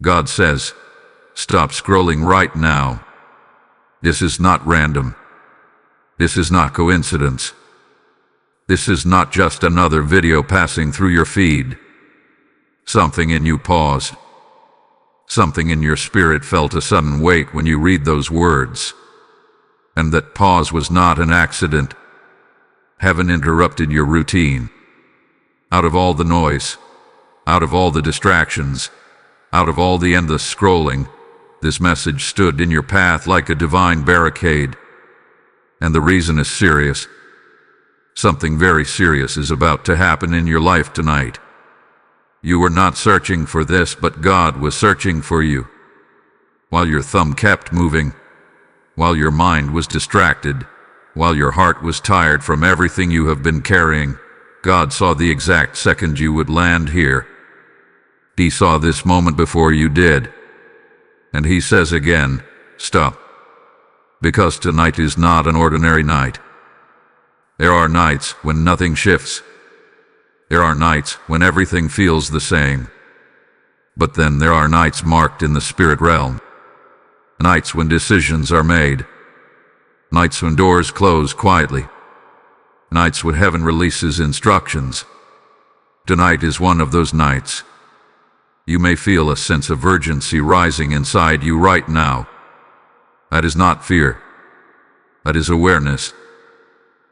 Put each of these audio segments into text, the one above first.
God says, stop scrolling right now. This is not random. This is not coincidence. This is not just another video passing through your feed. Something in you paused. Something in your spirit felt a sudden weight when you read those words. And that pause was not an accident. Heaven interrupted your routine. Out of all the noise, out of all the distractions, out of all the endless scrolling, this message stood in your path like a divine barricade. And the reason is serious. Something very serious is about to happen in your life tonight. You were not searching for this, but God was searching for you. While your thumb kept moving, while your mind was distracted, while your heart was tired from everything you have been carrying, God saw the exact second you would land here. He saw this moment before you did. And he says again, stop. Because tonight is not an ordinary night. There are nights when nothing shifts. There are nights when everything feels the same. But then there are nights marked in the spirit realm. Nights when decisions are made. Nights when doors close quietly. Nights when heaven releases instructions. Tonight is one of those nights. You may feel a sense of urgency rising inside you right now. That is not fear. That is awareness.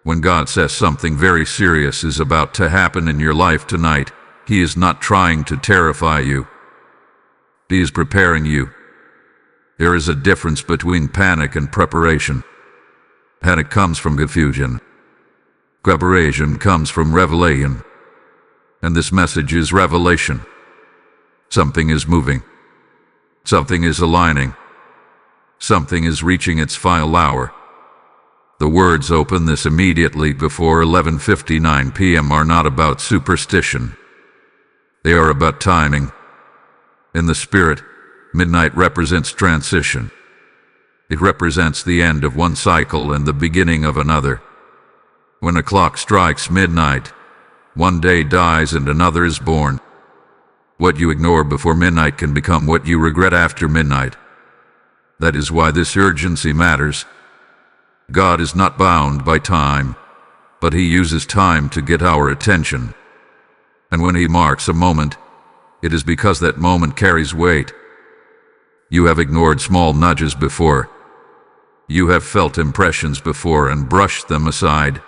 When God says something very serious is about to happen in your life tonight, He is not trying to terrify you. He is preparing you. There is a difference between panic and preparation. Panic comes from confusion. Preparation comes from revelation. And this message is revelation. Something is moving. Something is aligning. Something is reaching its final hour. The words open this immediately before 11:59 p.m. are not about superstition. They are about timing. In the spirit, midnight represents transition. It represents the end of one cycle and the beginning of another. When a clock strikes midnight, one day dies and another is born. What you ignore before midnight can become what you regret after midnight. That is why this urgency matters. God is not bound by time, but He uses time to get our attention. And when He marks a moment, it is because that moment carries weight. You have ignored small nudges before. You have felt impressions before and brushed them aside.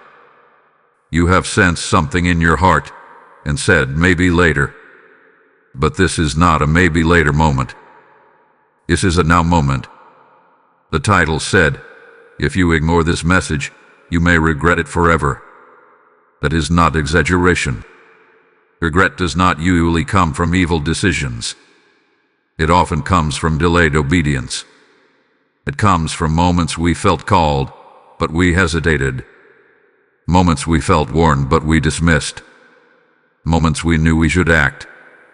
You have sensed something in your heart and said, maybe later. But this is not a maybe later moment. This is a now moment. The title said, if you ignore this message, you may regret it forever. That is not exaggeration. Regret does not usually come from evil decisions. It often comes from delayed obedience. It comes from moments we felt called, but we hesitated. Moments we felt warned, but we dismissed. Moments we knew we should act,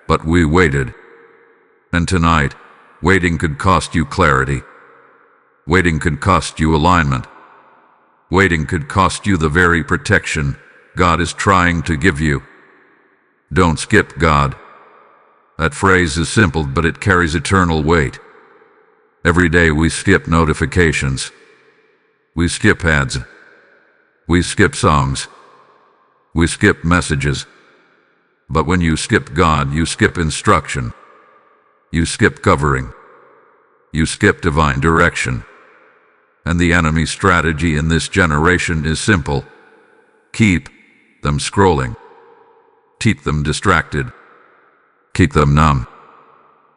but we waited. And tonight, waiting could cost you clarity. Waiting could cost you alignment. Waiting could cost you the very protection God is trying to give you. Don't skip God. That phrase is simple, but it carries eternal weight. Every day we skip notifications. We skip ads. We skip songs. We skip messages. But when you skip God, you skip instruction. You skip covering. You skip divine direction. And the enemy's strategy in this generation is simple. Keep them scrolling. Keep them distracted. Keep them numb.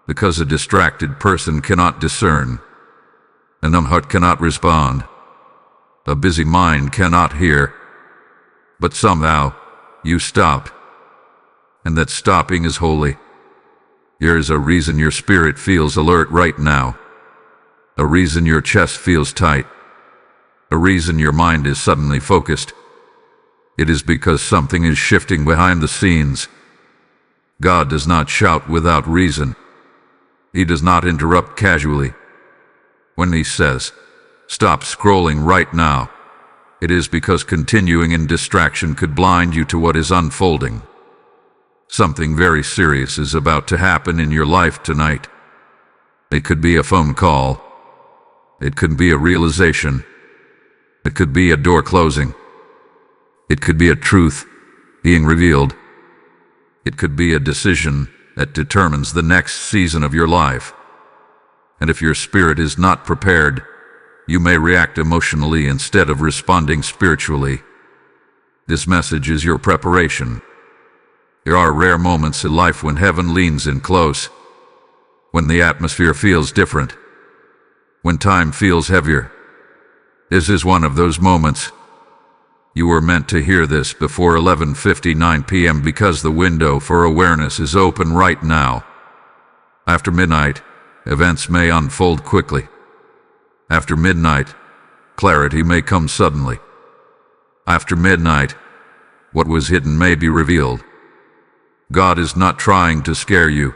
Because a distracted person cannot discern. A numb heart cannot respond. A busy mind cannot hear. But somehow, you stop. And that stopping is holy. There is a reason your spirit feels alert right now. A reason your chest feels tight. A reason your mind is suddenly focused. It is because something is shifting behind the scenes. God does not shout without reason. He does not interrupt casually. When He says, stop scrolling right now, it is because continuing in distraction could blind you to what is unfolding. Something very serious is about to happen in your life tonight. It could be a phone call. It could be a realization. It could be a door closing. It could be a truth being revealed. It could be a decision that determines the next season of your life. And if your spirit is not prepared, you may react emotionally instead of responding spiritually. This message is your preparation. There are rare moments in life when heaven leans in close, when the atmosphere feels different, when time feels heavier. This is one of those moments. You were meant to hear this before 11:59 p.m. because the window for awareness is open right now. After midnight, events may unfold quickly. After midnight, clarity may come suddenly. After midnight, what was hidden may be revealed. God is not trying to scare you.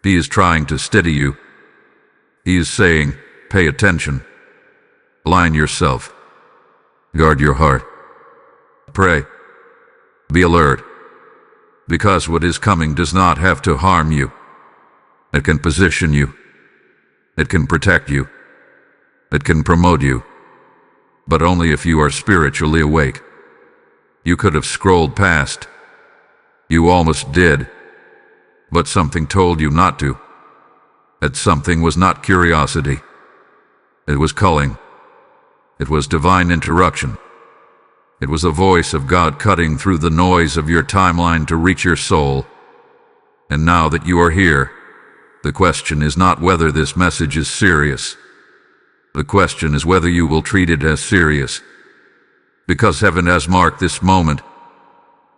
He is trying to steady you. He is saying, pay attention. Align yourself. Guard your heart. Pray. Be alert. Because what is coming does not have to harm you. It can position you. It can protect you. It can promote you. But only if you are spiritually awake. You could have scrolled past. You almost did. But something told you not to. That something was not curiosity. It was culling. It was divine interruption. It was a voice of God cutting through the noise of your timeline to reach your soul. And now that you are here, the question is not whether this message is serious. The question is whether you will treat it as serious. Because heaven has marked this moment,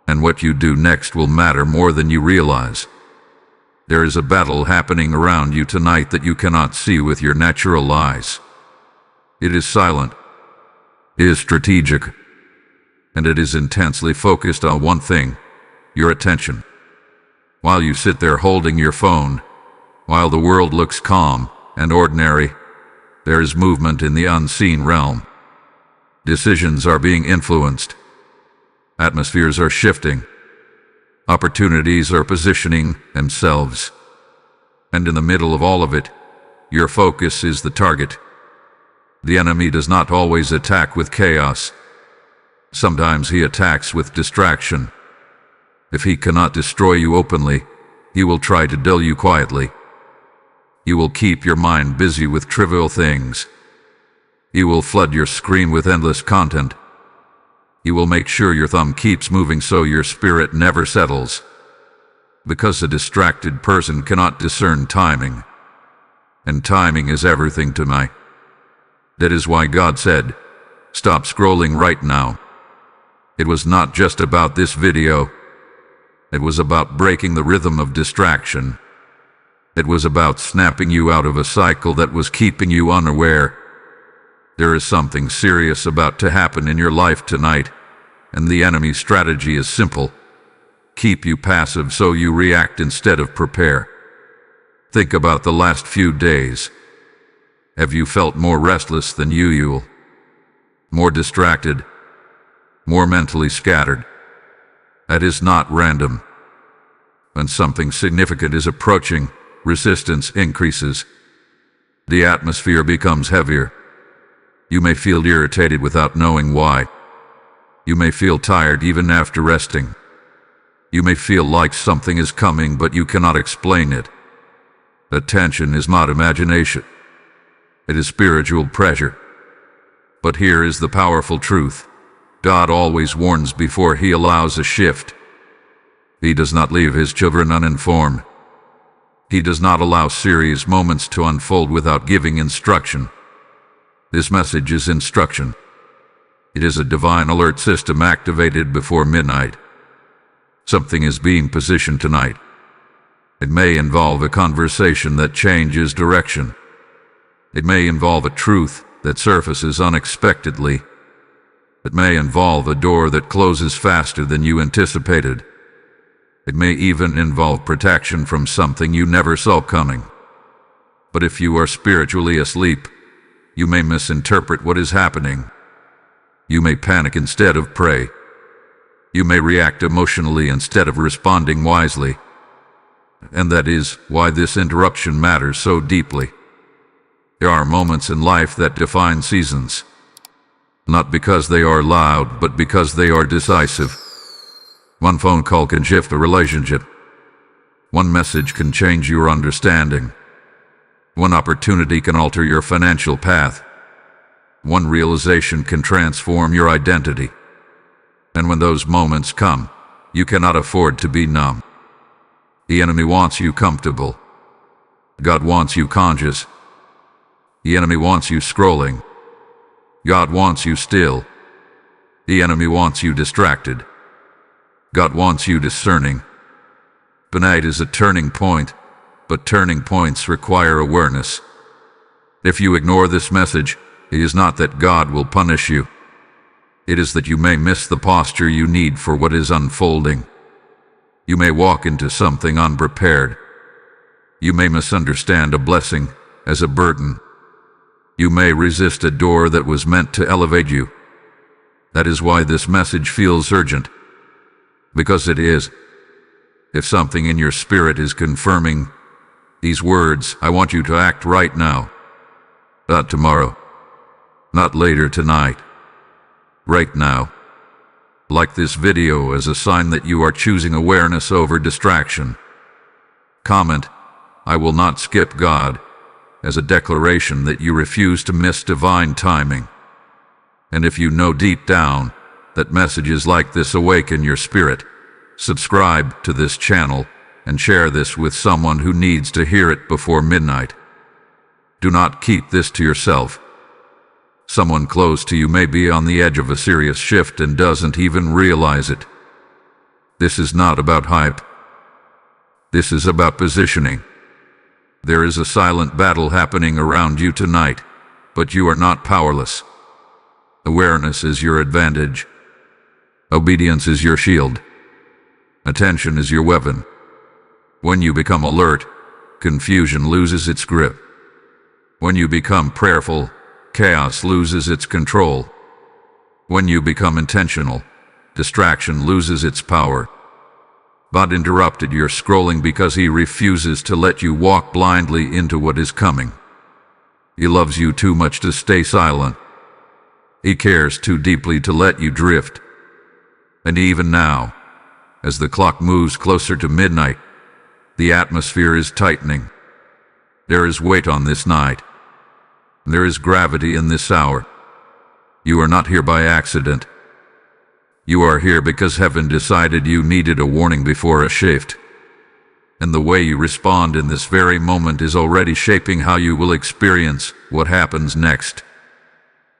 and what you do next will matter more than you realize. There is a battle happening around you tonight that you cannot see with your natural eyes. It is silent. It is strategic. And it is intensely focused on one thing, your attention. While you sit there holding your phone, while the world looks calm and ordinary, there is movement in the unseen realm. Decisions are being influenced. Atmospheres are shifting. Opportunities are positioning themselves. And in the middle of all of it, your focus is the target. The enemy does not always attack with chaos. Sometimes he attacks with distraction. If he cannot destroy you openly, he will try to dull you quietly. He will keep your mind busy with trivial things. He will flood your screen with endless content. He will make sure your thumb keeps moving so your spirit never settles. Because a distracted person cannot discern timing. And timing is everything to me. That is why God said, stop scrolling right now. It was not just about this video. It was about breaking the rhythm of distraction. It was about snapping you out of a cycle that was keeping you unaware. There is something serious about to happen in your life tonight, and the enemy's strategy is simple. Keep you passive so you react instead of prepare. Think about the last few days. Have you felt more restless than usual? More distracted? More mentally scattered? That is not random. When something significant is approaching, resistance increases. The atmosphere becomes heavier. You may feel irritated without knowing why. You may feel tired even after resting. You may feel like something is coming, but you cannot explain it. Attention is not imagination. It is spiritual pressure. But here is the powerful truth. God always warns before he allows a shift. He does not leave his children uninformed. He does not allow serious moments to unfold without giving instruction. This message is instruction. It is a divine alert system activated before midnight. Something is being positioned tonight. It may involve a conversation that changes direction. It may involve a truth that surfaces unexpectedly. It may involve a door that closes faster than you anticipated. It may even involve protection from something you never saw coming. But if you are spiritually asleep, you may misinterpret what is happening. You may panic instead of pray. You may react emotionally instead of responding wisely. And that is why this interruption matters so deeply. There are moments in life that define seasons, not because they are loud, but because they are decisive. One phone call can shift a relationship. One message can change your understanding. One opportunity can alter your financial path. One realization can transform your identity. And when those moments come, you cannot afford to be numb. The enemy wants you comfortable. God wants you conscious. The enemy wants you scrolling. God wants you still. The enemy wants you distracted. God wants you discerning. Tonight is a turning point, but turning points require awareness. If you ignore this message, it is not that God will punish you. It is that you may miss the posture you need for what is unfolding. You may walk into something unprepared. You may misunderstand a blessing as a burden. You may resist a door that was meant to elevate you. That is why this message feels urgent. Because it is. If something in your spirit is confirming these words, I want you to act right now. Not tomorrow. Not later tonight. Right now. Like this video as a sign that you are choosing awareness over distraction. Comment, I will not skip God, as a declaration that you refuse to miss divine timing. And if you know deep down that messages like this awaken your spirit, subscribe to this channel and share this with someone who needs to hear it before midnight. Do not keep this to yourself. Someone close to you may be on the edge of a serious shift and doesn't even realize it. This is not about hype. This is about positioning. There is a silent battle happening around you tonight, but you are not powerless. Awareness is your advantage. Obedience is your shield. Attention is your weapon. When you become alert, confusion loses its grip. When you become prayerful, chaos loses its control. When you become intentional, distraction loses its power. God interrupted your scrolling because he refuses to let you walk blindly into what is coming. He loves you too much to stay silent. He cares too deeply to let you drift. And even now, as the clock moves closer to midnight, the atmosphere is tightening. There is weight on this night. There is gravity in this hour. You are not here by accident. You are here because heaven decided you needed a warning before a shift. And the way you respond in this very moment is already shaping how you will experience what happens next.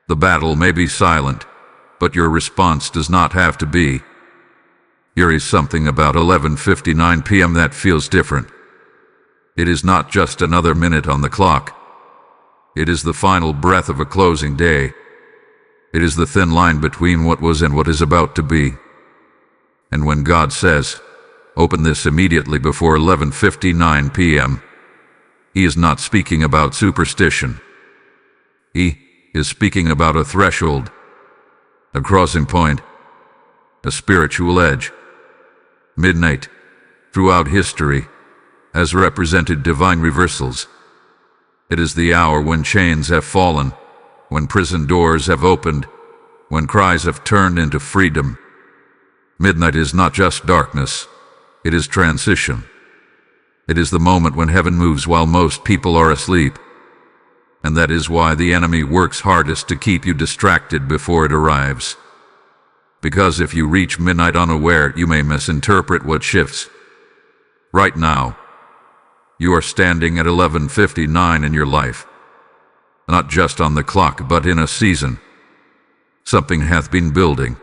The battle may be silent, but your response does not have to be. Here is something about 11:59 p.m. that feels different. It is not just another minute on the clock. It is the final breath of a closing day. It is the thin line between what was and what is about to be. And when God says, open this immediately before 11:59 p.m., he is not speaking about superstition. He is speaking about a threshold, a crossing point, a spiritual edge. Midnight, throughout history, has represented divine reversals. It is the hour when chains have fallen, when prison doors have opened, when cries have turned into freedom. Midnight is not just darkness, it is transition. It is the moment when heaven moves while most people are asleep. And that is why the enemy works hardest to keep you distracted before it arrives. Because if you reach midnight unaware, you may misinterpret what shifts. Right now, you are standing at 11:59 in your life. Not just on the clock, but in a season. Something hath been building.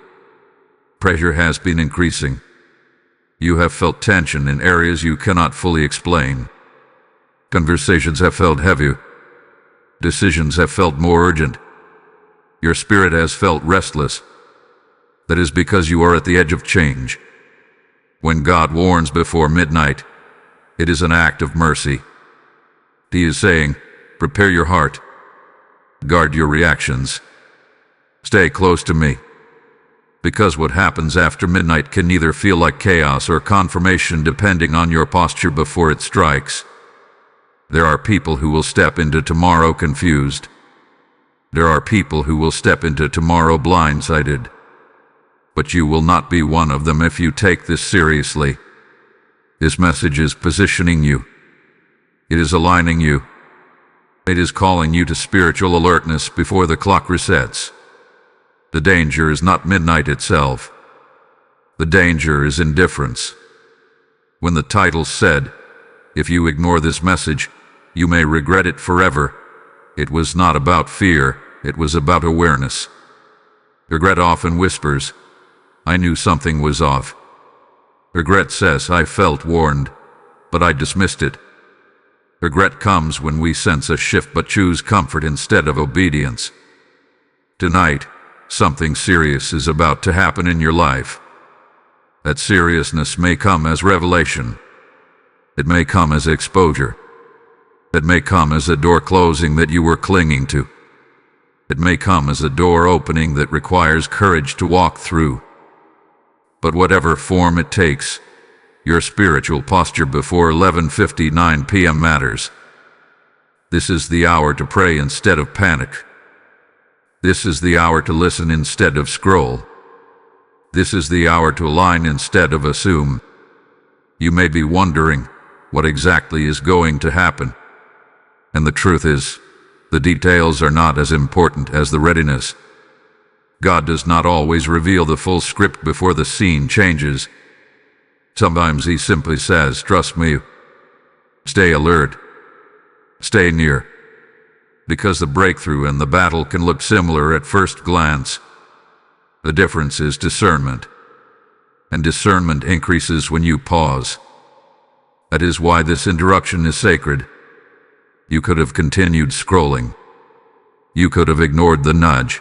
Pressure has been increasing. You have felt tension in areas you cannot fully explain. Conversations have felt heavy. Decisions have felt more urgent. Your spirit has felt restless. That is because you are at the edge of change. When God warns before midnight, it is an act of mercy. He is saying, prepare your heart. Guard your reactions. Stay close to me. Because what happens after midnight can either feel like chaos or confirmation depending on your posture before it strikes. There are people who will step into tomorrow confused. There are people who will step into tomorrow blindsided. But you will not be one of them if you take this seriously. This message is positioning you. It is aligning you. It is calling you to spiritual alertness before the clock resets. The danger is not midnight itself. The danger is indifference. When the title said, "If you ignore this message, you may regret it forever," it was not about fear, it was about awareness. Regret often whispers, "I knew something was off." Regret says, "I felt warned, but I dismissed it." Regret comes when we sense a shift but choose comfort instead of obedience. Tonight, something serious is about to happen in your life. That seriousness may come as revelation. It may come as exposure. It may come as a door closing that you were clinging to. It may come as a door opening that requires courage to walk through. But whatever form it takes, your spiritual posture before 11:59 p.m. matters. This is the hour to pray instead of panic. This is the hour to listen instead of scroll. This is the hour to align instead of assume. You may be wondering what exactly is going to happen. And the truth is, the details are not as important as the readiness. God does not always reveal the full script before the scene changes. Sometimes He simply says, "Trust me. Stay alert. Stay near." Because the breakthrough and the battle can look similar at first glance. The difference is discernment. And discernment increases when you pause. That is why this interruption is sacred. You could have continued scrolling. You could have ignored the nudge.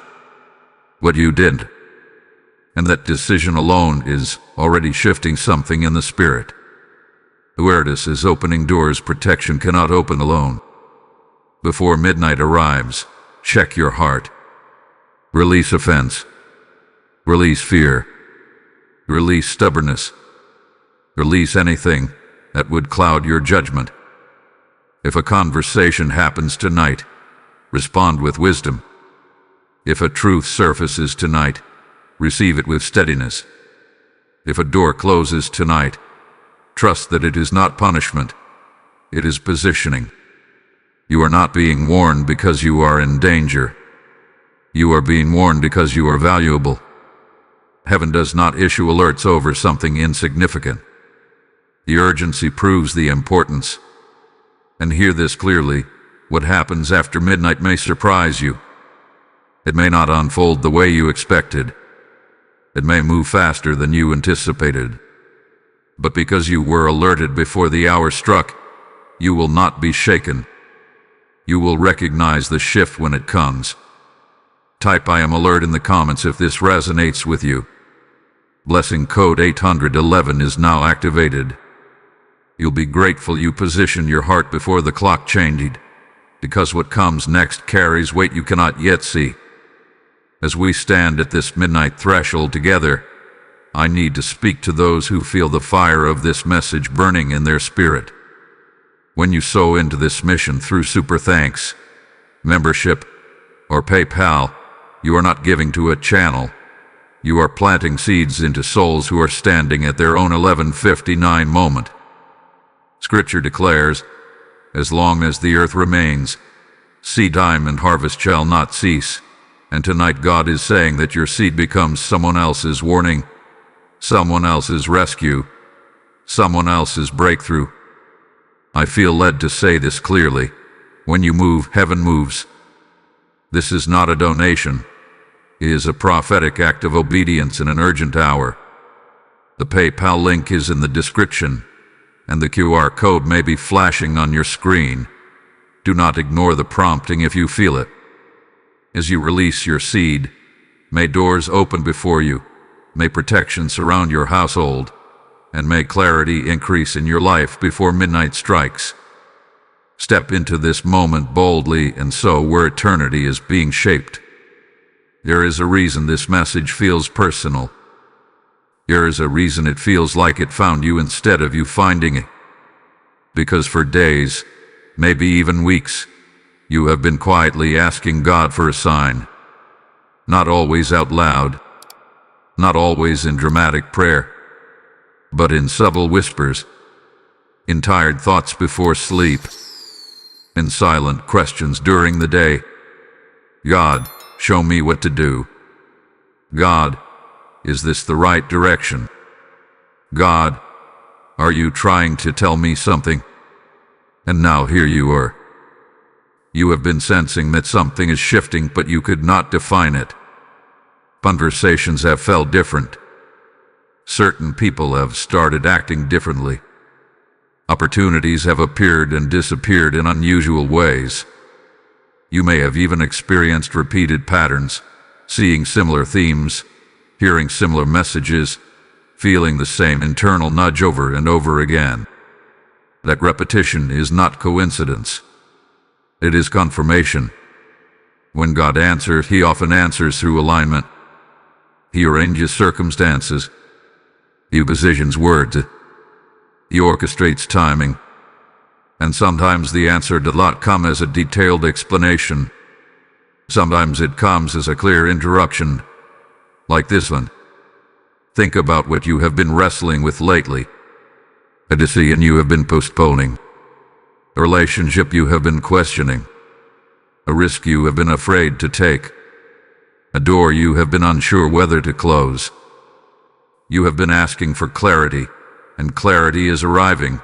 But you didn't. And that decision alone is already shifting something in the spirit. Awareness is opening doors protection cannot open alone. Before midnight arrives, check your heart. Release offense. Release fear. Release stubbornness. Release anything that would cloud your judgment. If a conversation happens tonight, respond with wisdom. If a truth surfaces tonight, receive it with steadiness. If a door closes tonight, trust that it is not punishment. It is positioning. You are not being warned because you are in danger. You are being warned because you are valuable. Heaven does not issue alerts over something insignificant. The urgency proves the importance. And hear this clearly, what happens after midnight may surprise you. It may not unfold the way you expected. It may move faster than you anticipated. But because you were alerted before the hour struck, you will not be shaken. You will recognize the shift when it comes. Type "I am alert" in the comments if this resonates with you. Blessing code 811 is now activated. You'll be grateful you positioned your heart before the clock changed, because what comes next carries weight you cannot yet see. As we stand at this midnight threshold together, I need to speak to those who feel the fire of this message burning in their spirit. When you sow into this mission through Super Thanks, membership, or PayPal, you are not giving to a channel. You are planting seeds into souls who are standing at their own 11:59 moment. Scripture declares, "As long as the earth remains, seed time and harvest shall not cease." And tonight God is saying that your seed becomes someone else's warning, someone else's rescue, someone else's breakthrough. I feel led to say this clearly. When you move, heaven moves. This is not a donation. It is a prophetic act of obedience in an urgent hour. The PayPal link is in the description, and the QR code may be flashing on your screen. Do not ignore the prompting if you feel it. As you release your seed, may doors open before you, may protection surround your household, and may clarity increase in your life before midnight strikes. Step into this moment boldly and sow where eternity is being shaped. There is a reason this message feels personal. There is a reason it feels like it found you instead of you finding it. Because for days, maybe even weeks, you have been quietly asking God for a sign. Not always out loud, not always in dramatic prayer, but in subtle whispers, in tired thoughts before sleep, in silent questions during the day. God, show me what to do. God, is this the right direction? God, are you trying to tell me something? And now here you are. You have been sensing that something is shifting, but you could not define it. Conversations have felt different. Certain people have started acting differently. Opportunities have appeared and disappeared in unusual ways. You may have even experienced repeated patterns, seeing similar themes, hearing similar messages, feeling the same internal nudge over and over again. That repetition is not coincidence. It is confirmation. When God answers, He often answers through alignment. He arranges circumstances. He positions words. He orchestrates timing. And sometimes the answer does not come as a detailed explanation. Sometimes it comes as a clear interruption, like this one. Think about what you have been wrestling with lately. A decision you have been postponing. A relationship you have been questioning. A risk you have been afraid to take. A door you have been unsure whether to close. You have been asking for clarity, and clarity is arriving,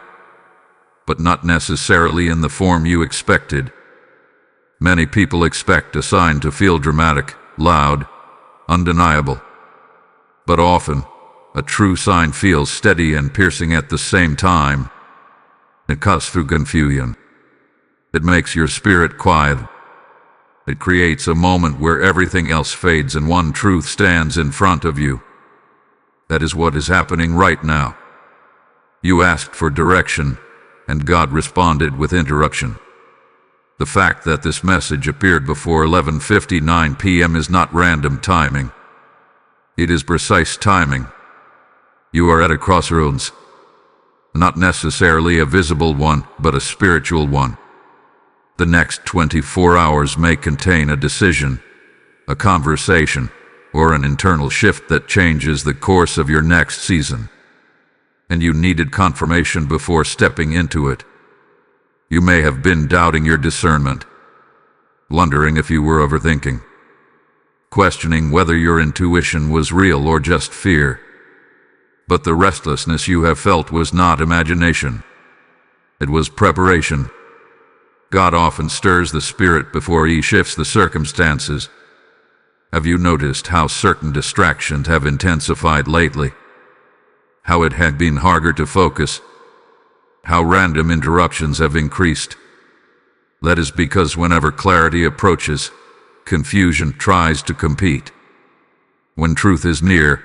but not necessarily in the form you expected. Many people expect a sign to feel dramatic, loud, undeniable. But often, a true sign feels steady and piercing at the same time. It cuts through confusion. It makes your spirit quiet. It creates a moment where everything else fades and one truth stands in front of you. That is what is happening right now. You asked for direction, and God responded with interruption. The fact that this message appeared before 11:59 p.m. is not random timing. It is precise timing. You are at a crossroads. Not necessarily a visible one, but a spiritual one. The next 24 hours may contain a decision, a conversation, or an internal shift that changes the course of your next season. And you needed confirmation before stepping into it. You may have been doubting your discernment, wondering if you were overthinking, questioning whether your intuition was real or just fear. But the restlessness you have felt was not imagination. It was preparation. God often stirs the spirit before He shifts the circumstances. Have you noticed how certain distractions have intensified lately? How it had been harder to focus? How random interruptions have increased? That is because whenever clarity approaches, confusion tries to compete. When truth is near,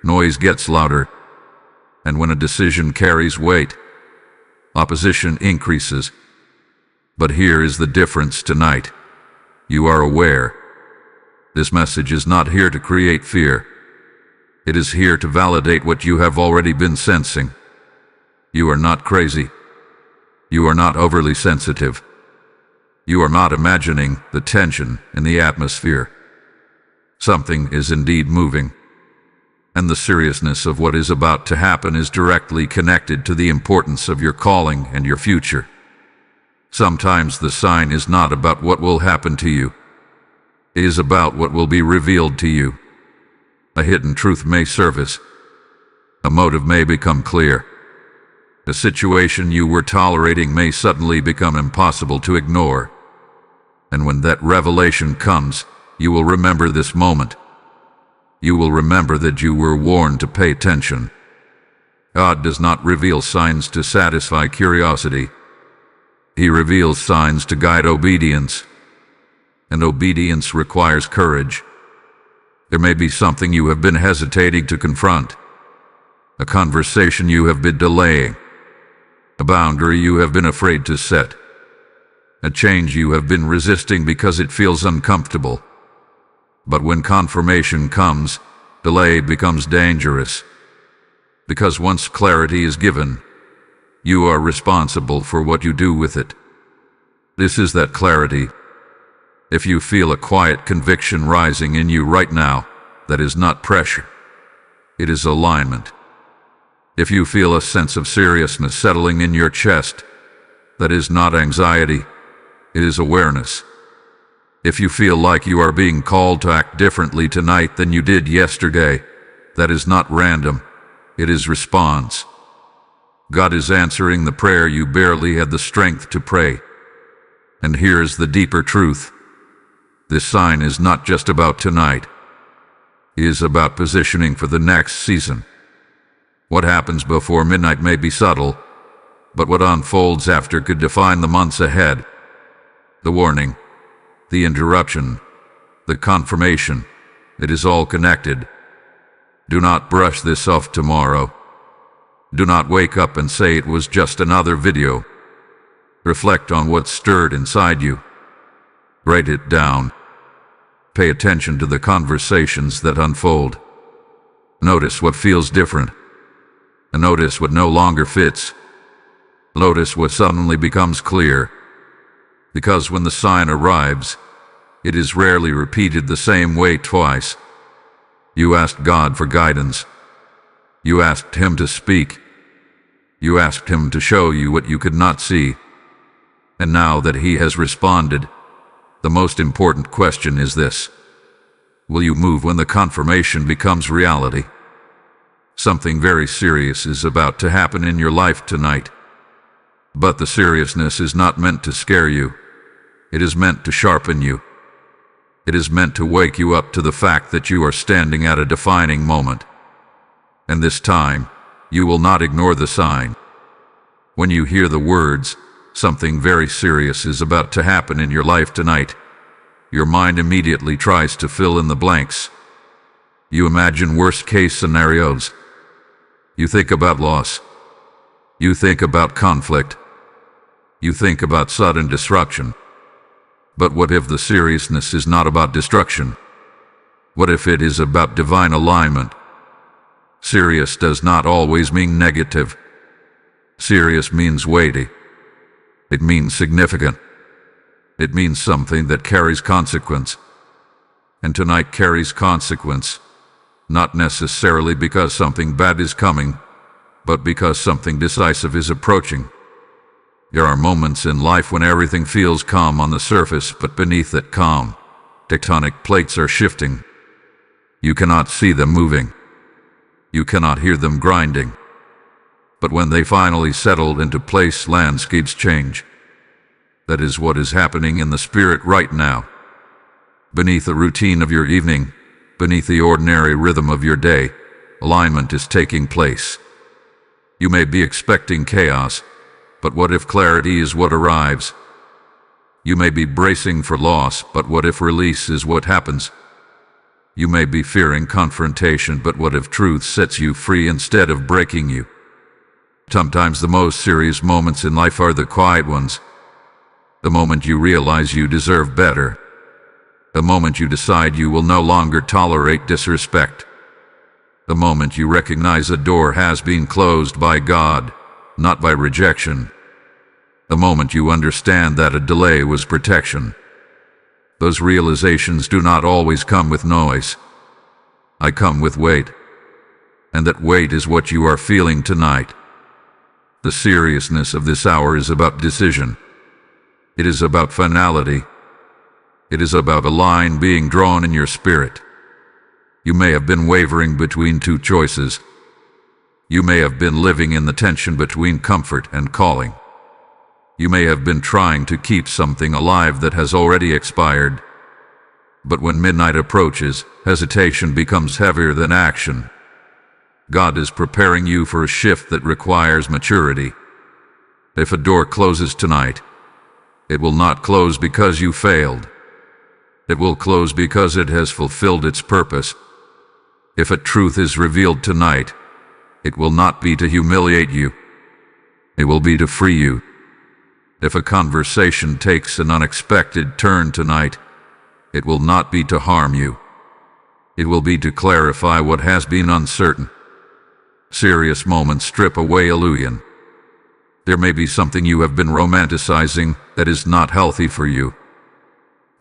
noise gets louder. And when a decision carries weight, opposition increases. But here is the difference tonight. You are aware. This message is not here to create fear. It is here to validate what you have already been sensing. You are not crazy. You are not overly sensitive. You are not imagining the tension in the atmosphere. Something is indeed moving. And the seriousness of what is about to happen is directly connected to the importance of your calling and your future. Sometimes the sign is not about what will happen to you. It is about what will be revealed to you. A hidden truth may surface. A motive may become clear. A situation you were tolerating may suddenly become impossible to ignore. And when that revelation comes, you will remember this moment. You will remember that you were warned to pay attention. God does not reveal signs to satisfy curiosity. He reveals signs to guide obedience. And obedience requires courage. There may be something you have been hesitating to confront. A conversation you have been delaying. A boundary you have been afraid to set. A change you have been resisting because it feels uncomfortable. But when confirmation comes, delay becomes dangerous. Because once clarity is given, you are responsible for what you do with it. This is that clarity. If you feel a quiet conviction rising in you right now, that is not pressure. It is alignment. If you feel a sense of seriousness settling in your chest, that is not anxiety. It is awareness. If you feel like you are being called to act differently tonight than you did yesterday, that is not random. It is response. God is answering the prayer you barely had the strength to pray. And here's the deeper truth. This sign is not just about tonight. It is about positioning for the next season. What happens before midnight may be subtle, but what unfolds after could define the months ahead. The warning, the interruption, the confirmation, it is all connected. Do not brush this off tomorrow. Do not wake up and say it was just another video. Reflect on what stirred inside you. Write it down. Pay attention to the conversations that unfold. Notice what feels different. And notice what no longer fits. Notice what suddenly becomes clear. Because when the sign arrives, it is rarely repeated the same way twice. You asked God for guidance. You asked Him to speak. You asked Him to show you what you could not see. And now that He has responded, the most important question is this. Will you move when the confirmation becomes reality? Something very serious is about to happen in your life tonight. But the seriousness is not meant to scare you. It is meant to sharpen you. It is meant to wake you up to the fact that you are standing at a defining moment. And this time, you will not ignore the sign. When you hear the words, something very serious is about to happen in your life tonight, your mind immediately tries to fill in the blanks. You imagine worst-case scenarios. You think about loss. You think about conflict. You think about sudden destruction. But what if the seriousness is not about destruction? What if it is about divine alignment? Serious does not always mean negative. Serious means weighty. It means significant. It means something that carries consequence. And tonight carries consequence, not necessarily because something bad is coming, but because something decisive is approaching. There are moments in life when everything feels calm on the surface, but beneath that calm, tectonic plates are shifting. You cannot see them moving. You cannot hear them grinding. But when they finally settle into place, landscapes change. That is what is happening in the spirit right now. Beneath the routine of your evening, beneath the ordinary rhythm of your day, alignment is taking place. You may be expecting chaos, but what if clarity is what arrives? You may be bracing for loss, but what if release is what happens? You may be fearing confrontation, but what if truth sets you free instead of breaking you? Sometimes the most serious moments in life are the quiet ones. The moment you realize you deserve better. The moment you decide you will no longer tolerate disrespect. The moment you recognize a door has been closed by God, not by rejection. The moment you understand that a delay was protection. Those realizations do not always come with noise. I come with weight. And that weight is what you are feeling tonight. The seriousness of this hour is about decision. It is about finality. It is about a line being drawn in your spirit. You may have been wavering between two choices. You may have been living in the tension between comfort and calling. You may have been trying to keep something alive that has already expired. But when midnight approaches, hesitation becomes heavier than action. God is preparing you for a shift that requires maturity. If a door closes tonight, it will not close because you failed. It will close because it has fulfilled its purpose. If a truth is revealed tonight, it will not be to humiliate you. It will be to free you. If a conversation takes an unexpected turn tonight, it will not be to harm you. It will be to clarify what has been uncertain. Serious moments strip away illusion. There may be something you have been romanticizing that is not healthy for you.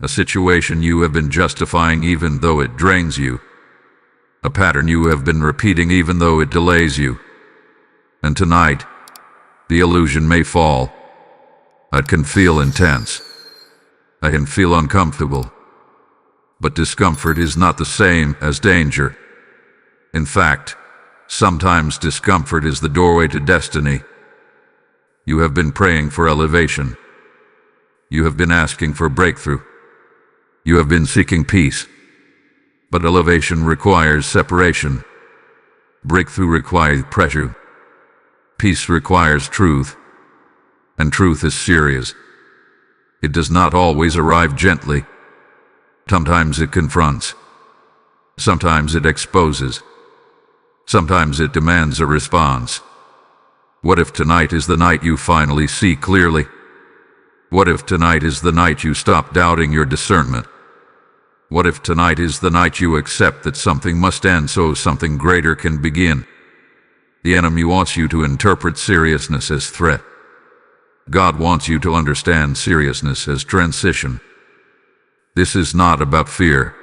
A situation you have been justifying even though it drains you. A pattern you have been repeating even though it delays you. And tonight, the illusion may fall. It can feel intense. I can feel uncomfortable. But discomfort is not the same as danger. In fact, sometimes discomfort is the doorway to destiny. You have been praying for elevation. You have been asking for breakthrough. You have been seeking peace. But elevation requires separation. Breakthrough requires pressure. Peace requires truth. And truth is serious. It does not always arrive gently. Sometimes it confronts. Sometimes it exposes. Sometimes it demands a response. What if tonight is the night you finally see clearly? What if tonight is the night you stop doubting your discernment? What if tonight is the night you accept that something must end so something greater can begin? The enemy wants you to interpret seriousness as threat. God wants you to understand seriousness as transition. This is not about fear.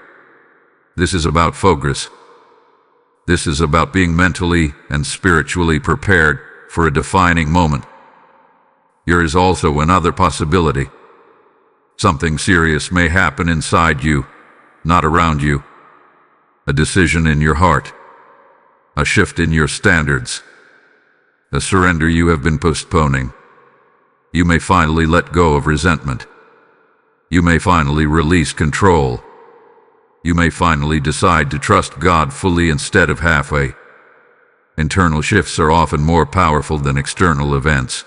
This is about focus. This is about being mentally and spiritually prepared for a defining moment. There is also another possibility. Something serious may happen inside you, not around you. A decision in your heart. A shift in your standards. A surrender you have been postponing. You may finally let go of resentment. You may finally release control. You may finally decide to trust God fully instead of halfway. Internal shifts are often more powerful than external events.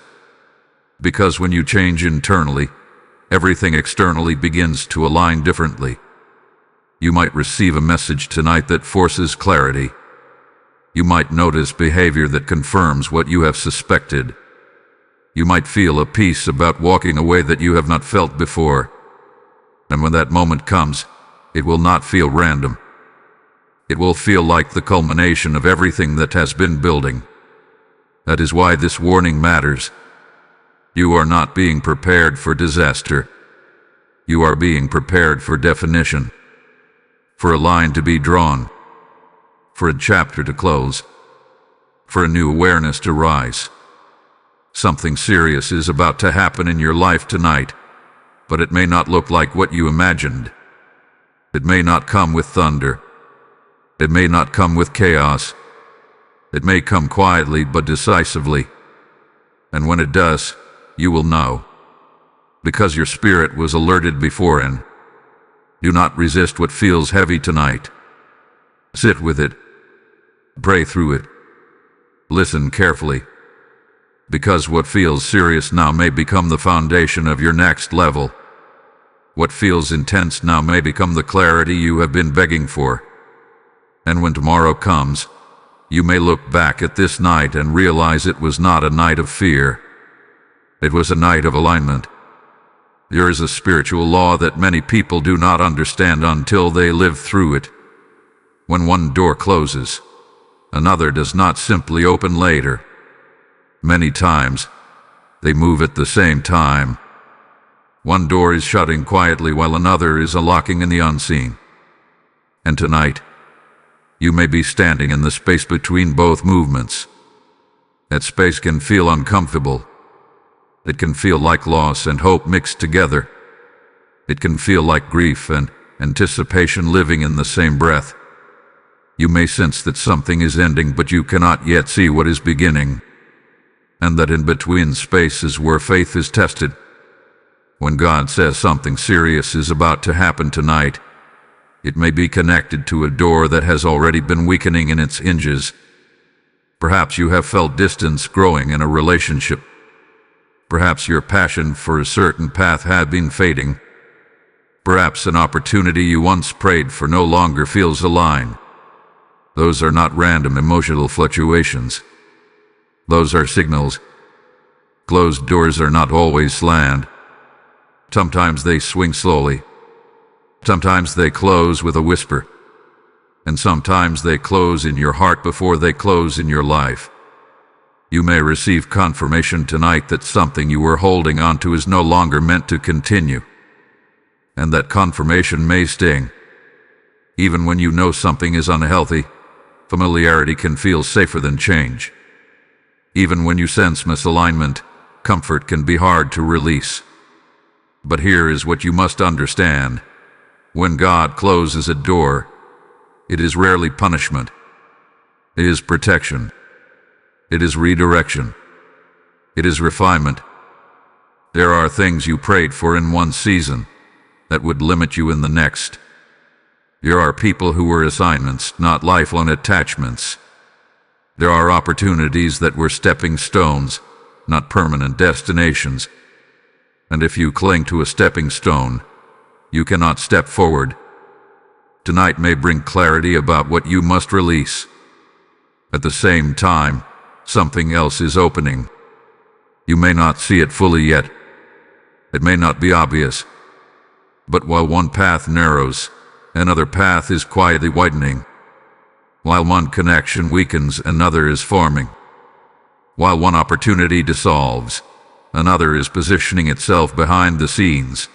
Because when you change internally, everything externally begins to align differently. You might receive a message tonight that forces clarity. You might notice behavior that confirms what you have suspected. You might feel a peace about walking away that you have not felt before. And when that moment comes, it will not feel random. It will feel like the culmination of everything that has been building. That is why this warning matters. You are not being prepared for disaster. You are being prepared for definition. For a line to be drawn. For a chapter to close. For a new awareness to rise. Something serious is about to happen in your life tonight, but it may not look like what you imagined. It may not come with thunder. It may not come with chaos. It may come quietly but decisively. And when it does, you will know. Because your spirit was alerted beforehand. Do not resist what feels heavy tonight. Sit with it. Pray through it. Listen carefully. Because what feels serious now may become the foundation of your next level. What feels intense now may become the clarity you have been begging for. And when tomorrow comes, you may look back at this night and realize it was not a night of fear. It was a night of alignment. There is a spiritual law that many people do not understand until they live through it. When one door closes, another does not simply open later. Many times, they move at the same time. One door is shutting quietly while another is unlocking in the unseen. And tonight, you may be standing in the space between both movements. That space can feel uncomfortable. It can feel like loss and hope mixed together. It can feel like grief and anticipation living in the same breath. You may sense that something is ending, but you cannot yet see what is beginning. And that in between space is where faith is tested. When God says something serious is about to happen tonight, it may be connected to a door that has already been weakening in its hinges. Perhaps you have felt distance growing in a relationship. Perhaps your passion for a certain path had been fading. Perhaps an opportunity you once prayed for no longer feels aligned. Those are not random emotional fluctuations. Those are signals. Closed doors are not always slammed. Sometimes they swing slowly. Sometimes they close with a whisper. and sometimes they close in your heart before they close in your life. You may receive confirmation tonight that something you were holding on to is no longer meant to continue, and that confirmation may sting. Even when you know something is unhealthy, familiarity can feel safer than change. Even when you sense misalignment, comfort can be hard to release. But here is what you must understand. When God closes a door, it is rarely punishment. It is protection. It is redirection. It is refinement. There are things you prayed for in one season that would limit you in the next. There are people who were assignments, not lifelong attachments. There are opportunities that were stepping stones, not permanent destinations. And if you cling to a stepping stone, you cannot step forward. Tonight may bring clarity about what you must release. At the same time, something else is opening. You may not see it fully yet. It may not be obvious. But while one path narrows, another path is quietly widening. While one connection weakens, another is forming. While one opportunity dissolves, another is positioning itself behind the scenes.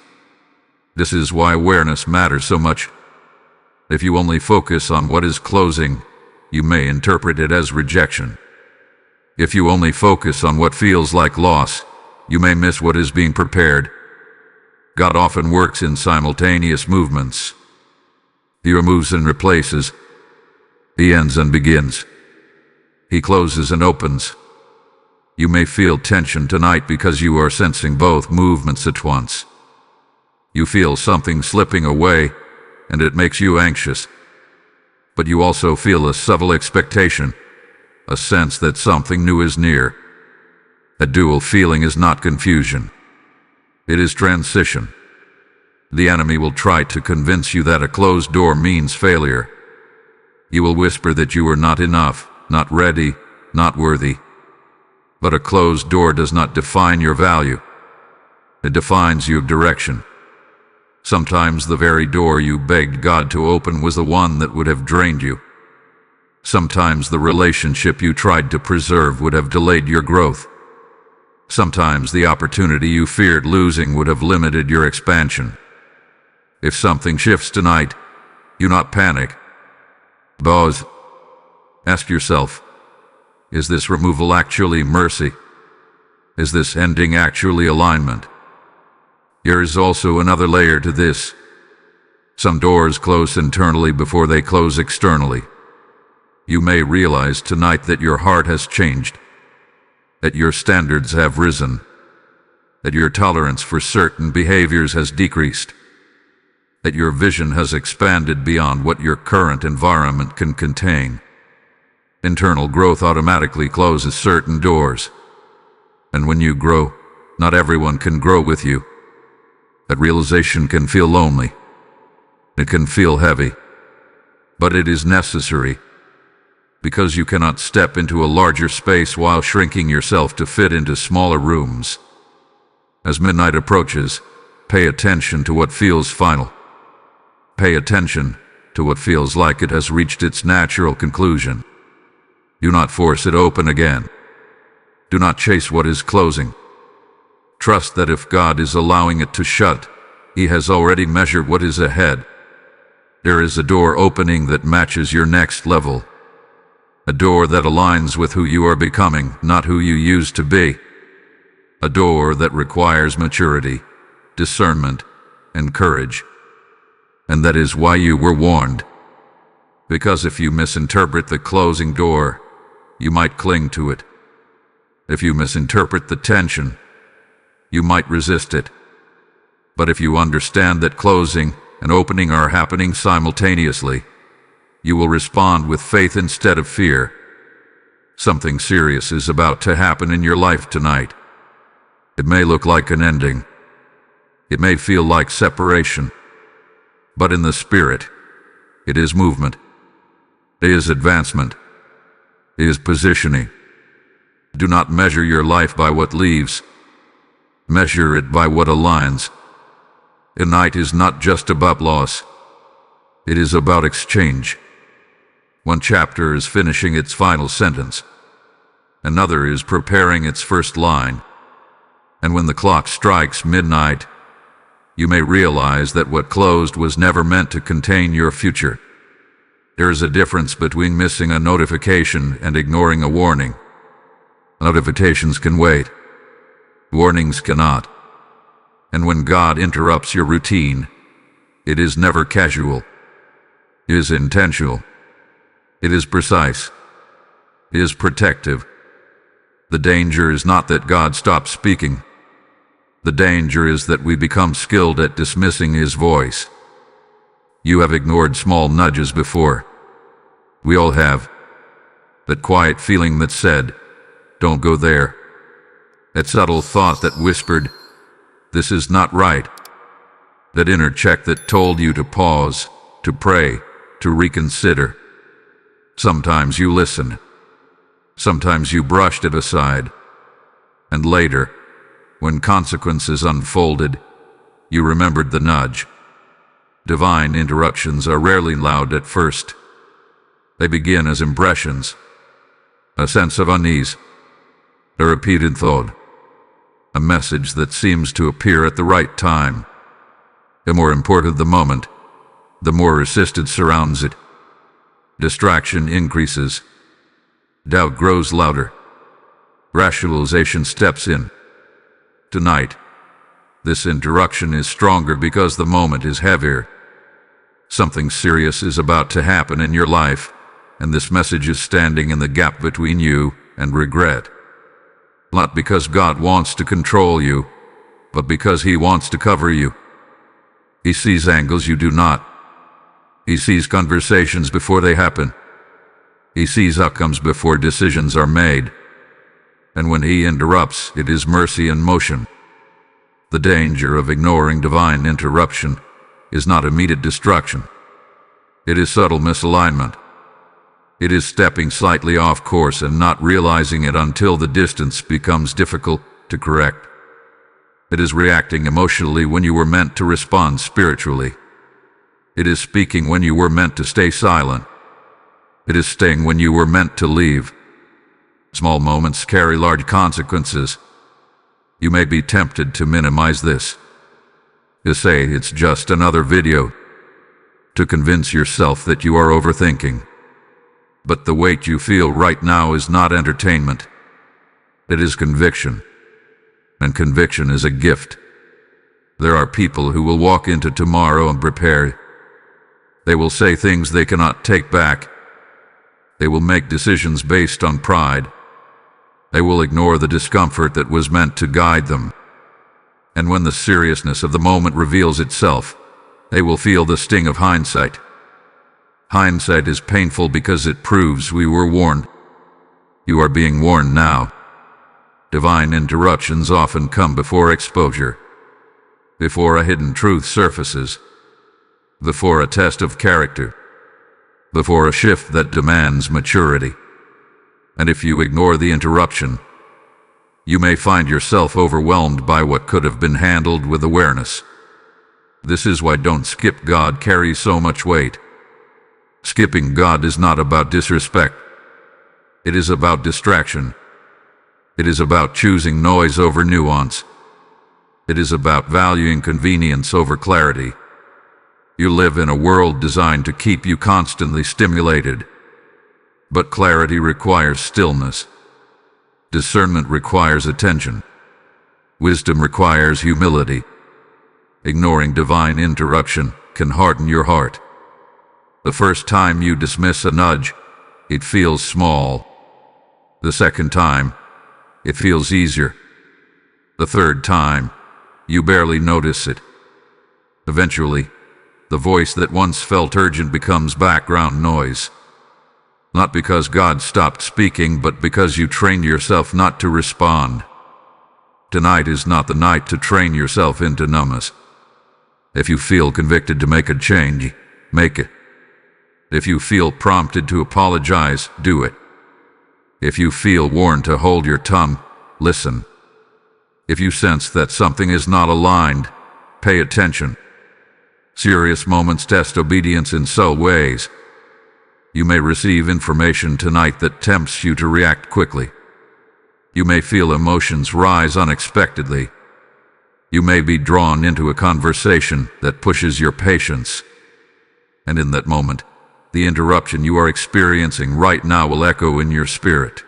This is why awareness matters so much. If you only focus on what is closing, you may interpret it as rejection. If you only focus on what feels like loss, you may miss what is being prepared. God often works in simultaneous movements. He removes and replaces. He ends and begins. He closes and opens. You may feel tension tonight because you are sensing both movements at once. You feel something slipping away, and it makes you anxious. But you also feel a subtle expectation, a sense that something new is near. A dual feeling is not confusion. It is transition. The enemy will try to convince you that a closed door means failure. He will whisper that you are not enough, not ready, not worthy. But a closed door does not define your value. It defines your direction. Sometimes the very door you begged God to open was the one that would have drained you. Sometimes the relationship you tried to preserve would have delayed your growth. Sometimes the opportunity you feared losing would have limited your expansion. If something shifts tonight, do not panic. Pause. Ask yourself, is this removal actually mercy? Is this ending actually alignment? There is also another layer to this. Some doors close internally before they close externally. You may realize tonight that your heart has changed, that your standards have risen, that your tolerance for certain behaviors has decreased, that your vision has expanded beyond what your current environment can contain. Internal growth automatically closes certain doors. And when you grow, not everyone can grow with you. That realization can feel lonely. It can feel heavy. But it is necessary, because you cannot step into a larger space while shrinking yourself to fit into smaller rooms. As midnight approaches, pay attention to what feels final. Pay attention to what feels like it has reached its natural conclusion. Do not force it open again. Do not chase what is closing. Trust that if God is allowing it to shut, He has already measured what is ahead. There is a door opening that matches your next level. A door that aligns with who you are becoming, not who you used to be. A door that requires maturity, discernment, and courage. And that is why you were warned. Because if you misinterpret the closing door, you might cling to it. If you misinterpret the tension, you might resist it. But if you understand that closing and opening are happening simultaneously, you will respond with faith instead of fear. Something serious is about to happen in your life tonight. It may look like an ending. It may feel like separation. But in the spirit, it is movement. It is advancement. It is positioning. Do not measure your life by what leaves. Measure it by what aligns. Tonight is not just about loss. It is about exchange. One chapter is finishing its final sentence. Another is preparing its first line. And when the clock strikes midnight, you may realize that what closed was never meant to contain your future. There is a difference between missing a notification and ignoring a warning. Notifications can wait. Warnings cannot. And when God interrupts your routine, it is never casual. It is intentional. It is precise. It is protective. The danger is not that God stops speaking. The danger is that we become skilled at dismissing His voice. You have ignored small nudges before. We all have. That quiet feeling that said, "Don't go there." That subtle thought that whispered, "This is not right." That inner check that told you to pause, to pray, to reconsider. Sometimes you listened. Sometimes you brushed it aside. And later, when consequences unfolded, you remembered the nudge. Divine interruptions are rarely loud at first. They begin as impressions, a sense of unease, a repeated thought, a message that seems to appear at the right time. The more important the moment, the more resistance surrounds it. Distraction increases. Doubt grows louder. Rationalization steps in. Tonight, this interruption is stronger because the moment is heavier. Something serious is about to happen in your life, and this message is standing in the gap between you and regret. Not because God wants to control you, but because He wants to cover you. He sees angles you do not. He sees conversations before they happen. He sees outcomes before decisions are made. And when He interrupts, it is mercy in motion. The danger of ignoring divine interruption is not immediate destruction. It is subtle misalignment. It is stepping slightly off course and not realizing it until the distance becomes difficult to correct. It is reacting emotionally when you were meant to respond spiritually. It is speaking when you were meant to stay silent. It is staying when you were meant to leave. Small moments carry large consequences. You may be tempted to minimize this, to say it's just another video, to convince yourself that you are overthinking. But the weight you feel right now is not entertainment. It is conviction. And conviction is a gift. There are people who will walk into tomorrow unprepared. They will say things they cannot take back. They will make decisions based on pride. They will ignore the discomfort that was meant to guide them. And when the seriousness of the moment reveals itself, they will feel the sting of hindsight. Hindsight is painful because it proves we were warned. You are being warned now. Divine interruptions often come before exposure, before a hidden truth surfaces, before a test of character, before a shift that demands maturity. And if you ignore the interruption, you may find yourself overwhelmed by what could have been handled with awareness. This is why "Don't skip God" carries so much weight. Skipping God is not about disrespect. It is about distraction. It is about choosing noise over nuance. It is about valuing convenience over clarity. You live in a world designed to keep you constantly stimulated. But clarity requires stillness. Discernment requires attention. Wisdom requires humility. Ignoring divine interruption can harden your heart. The first time you dismiss a nudge, it feels small. The second time, it feels easier. The third time, you barely notice it. Eventually, the voice that once felt urgent becomes background noise. Not because God stopped speaking, but because you trained yourself not to respond. Tonight is not the night to train yourself into numbness. If you feel convicted to make a change, make it. If you feel prompted to apologize, do it. If you feel warned to hold your tongue, listen. If you sense that something is not aligned, pay attention. Serious moments test obedience in so ways. You may receive information tonight that tempts you to react quickly. You may feel emotions rise unexpectedly. You may be drawn into a conversation that pushes your patience. And in that moment, the interruption you are experiencing right now will echo in your spirit.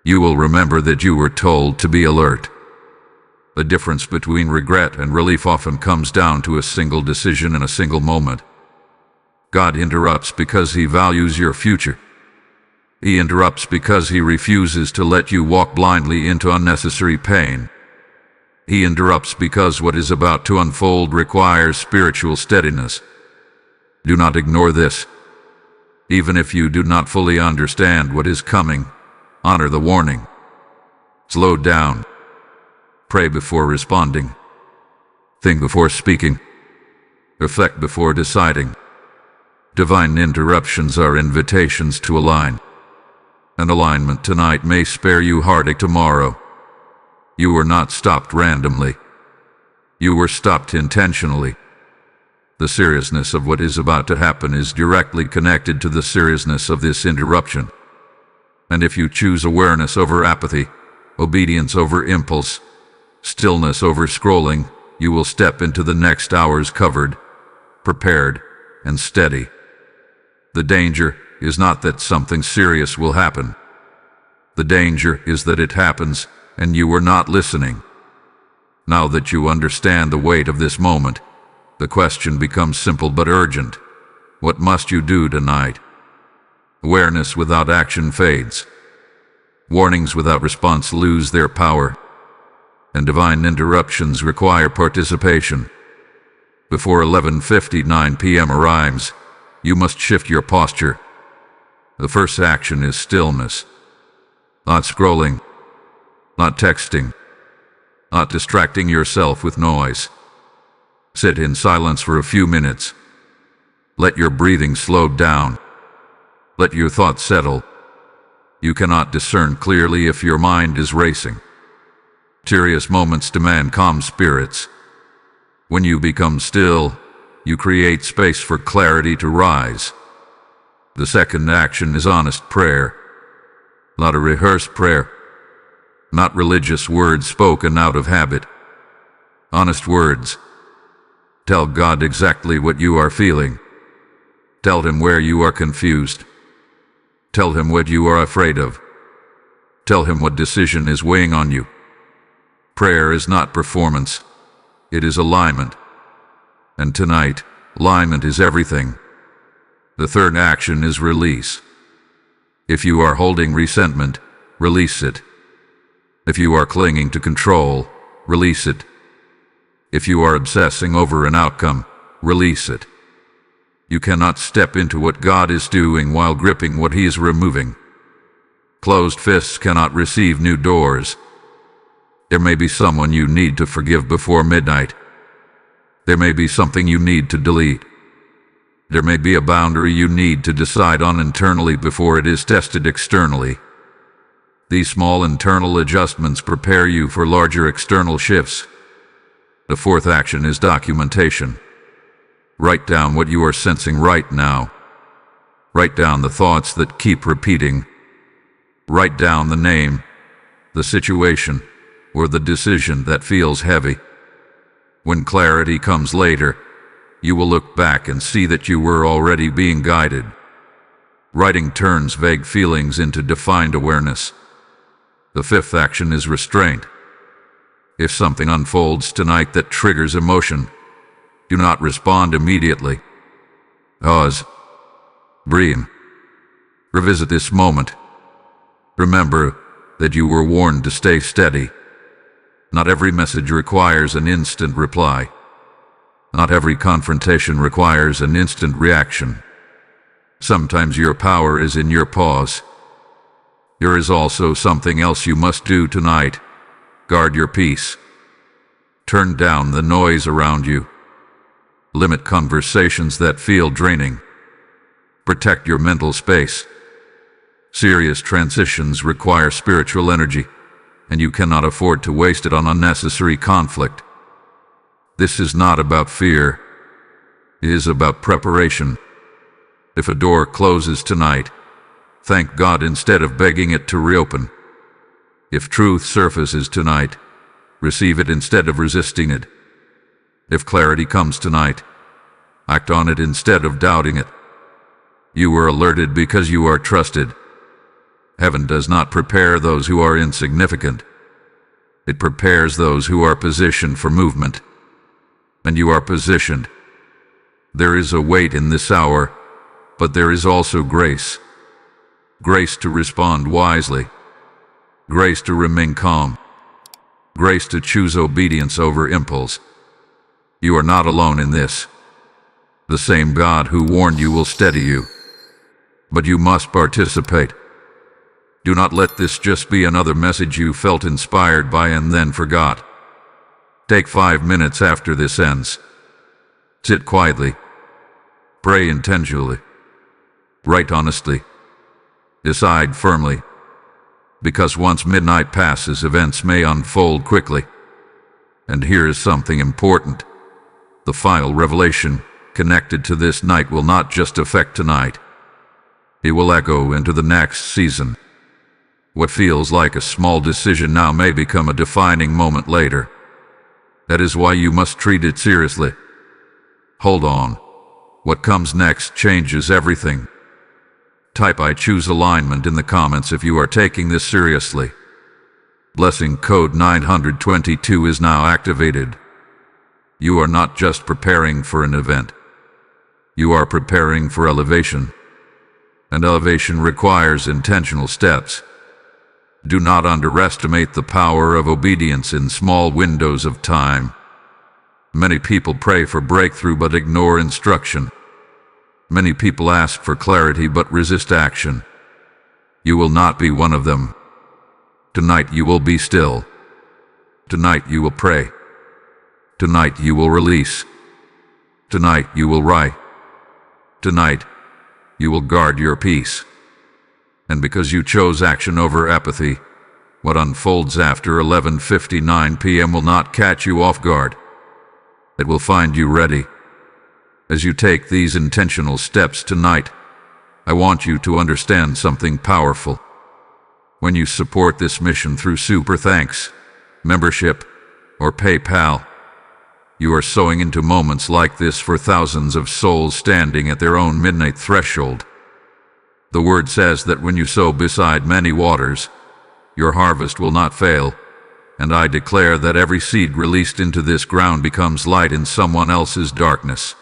You will remember that you were told to be alert. The difference between regret and relief often comes down to a single decision in a single moment. God interrupts because He values your future. He interrupts because He refuses to let you walk blindly into unnecessary pain. He interrupts because what is about to unfold requires spiritual steadiness. Do not ignore this. Even if you do not fully understand what is coming, honor the warning. Slow down. Pray before responding. Think before speaking. Reflect before deciding. Divine interruptions are invitations to align. An alignment tonight may spare you heartache tomorrow. You were not stopped randomly. You were stopped intentionally. The seriousness of what is about to happen is directly connected to the seriousness of this interruption. And if you choose awareness over apathy, obedience over impulse, stillness over scrolling, you will step into the next hours covered, prepared, and steady. The danger is not that something serious will happen. The danger is that it happens and you are not listening. Now that you understand the weight of this moment, the question becomes simple but urgent. What must you do tonight? Awareness without action fades. Warnings without response lose their power. And divine interruptions require participation. Before 11:59 p.m. arrives, you must shift your posture. The first action is stillness. Not scrolling, not texting, not distracting yourself with noise. Sit in silence for a few minutes. Let your breathing slow down. Let your thoughts settle. You cannot discern clearly if your mind is racing. Serious moments demand calm spirits. When you become still, you create space for clarity to rise. The second action is honest prayer. Not a rehearsed prayer. Not religious words spoken out of habit. Honest words. Tell God exactly what you are feeling. Tell Him where you are confused. Tell Him what you are afraid of. Tell Him what decision is weighing on you. Prayer is not performance. It is alignment. And tonight, alignment is everything. The third action is release. If you are holding resentment, release it. If you are clinging to control, release it. If you are obsessing over an outcome, release it. You cannot step into what God is doing while gripping what He is removing. Closed fists cannot receive new doors. There may be someone you need to forgive before midnight. There may be something you need to delete. There may be a boundary you need to decide on internally before it is tested externally. These small internal adjustments prepare you for larger external shifts. The fourth action is documentation. Write down what you are sensing right now. Write down the thoughts that keep repeating. Write down the name, the situation, or the decision that feels heavy. When clarity comes later, you will look back and see that you were already being guided. Writing turns vague feelings into defined awareness. The fifth action is restraint. If something unfolds tonight that triggers emotion, do not respond immediately. Pause. Breathe. Revisit this moment. Remember that you were warned to stay steady. Not every message requires an instant reply. Not every confrontation requires an instant reaction. Sometimes your power is in your pause. There is also something else you must do tonight. Guard your peace. Turn down the noise around you. Limit conversations that feel draining. Protect your mental space. Serious transitions require spiritual energy, and you cannot afford to waste it on unnecessary conflict. This is not about fear. It is about preparation. If a door closes tonight, thank God instead of begging it to reopen. If truth surfaces tonight, receive it instead of resisting it. If clarity comes tonight, act on it instead of doubting it. You were alerted because you are trusted. Heaven does not prepare those who are insignificant. It prepares those who are positioned for movement. And you are positioned. There is a weight in this hour, but there is also grace. Grace to respond wisely. Grace to remain calm. Grace to choose obedience over impulse. You are not alone in this. The same God who warned you will steady you. But you must participate. Do not let this just be another message you felt inspired by and then forgot. Take 5 minutes after this ends. Sit quietly. Pray intentionally. Write honestly. Decide firmly. Because once midnight passes, events may unfold quickly. And here is something important. The final revelation connected to this night will not just affect tonight. It will echo into the next season. What feels like a small decision now may become a defining moment later. That is why you must treat it seriously. Hold on. What comes next changes everything. Type "I choose alignment" in the comments if you are taking this seriously. Blessing code 922 is now activated. You are not just preparing for an event. You are preparing for elevation. And elevation requires intentional steps. Do not underestimate the power of obedience in small windows of time. Many people pray for breakthrough but ignore instruction. Many people ask for clarity but resist action. You will not be one of them. Tonight you will be still. Tonight you will pray. Tonight you will release. Tonight you will write. Tonight you will guard your peace. And because you chose action over apathy, what unfolds after 11:59 p.m. will not catch you off guard. It will find you ready. As you take these intentional steps tonight, I want you to understand something powerful. When you support this mission through Super Thanks, membership, or PayPal, you are sowing into moments like this for thousands of souls standing at their own midnight threshold. The word says that when you sow beside many waters, your harvest will not fail, and I declare that every seed released into this ground becomes light in someone else's darkness.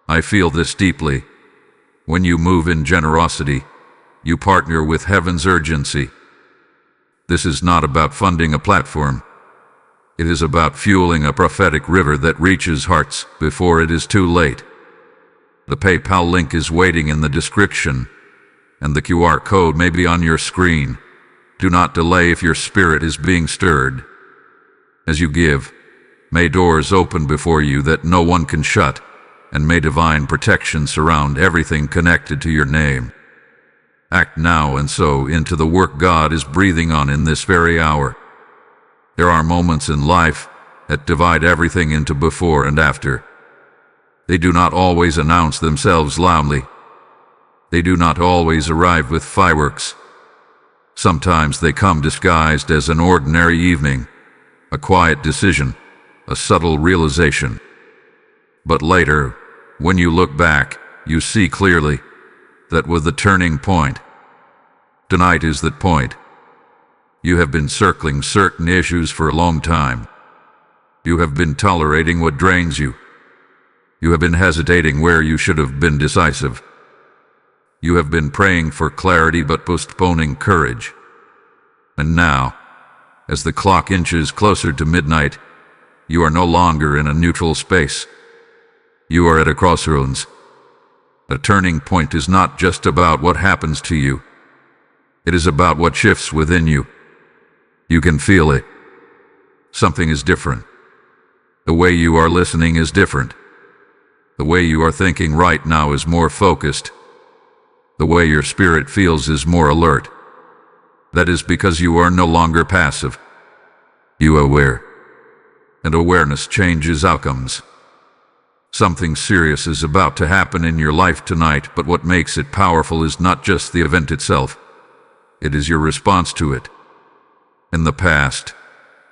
I feel this deeply. When you move in generosity, you partner with heaven's urgency. This is not about funding a platform. It is about fueling a prophetic river that reaches hearts before it is too late. The PayPal link is waiting in the description, and the QR code may be on your screen. Do not delay if your spirit is being stirred. As you give, may doors open before you that no one can shut, and may divine protection surround everything connected to your name. Act now and sow into the work God is breathing on in this very hour. There are moments in life that divide everything into before and after. They do not always announce themselves loudly. They do not always arrive with fireworks. Sometimes they come disguised as an ordinary evening, a quiet decision, a subtle realization. But later, when you look back, you see clearly that was the turning point. Tonight is that point. You have been circling certain issues for a long time. You have been tolerating what drains you. You have been hesitating where you should have been decisive. You have been praying for clarity but postponing courage. And now, as the clock inches closer to midnight, you are no longer in a neutral space. You are at a crossroads. A turning point is not just about what happens to you. It is about what shifts within you. You can feel it. Something is different. The way you are listening is different. The way you are thinking right now is more focused. The way your spirit feels is more alert. That is because you are no longer passive. You are aware. And awareness changes outcomes. Something serious is about to happen in your life tonight, but what makes it powerful is not just the event itself. It is your response to it. In the past,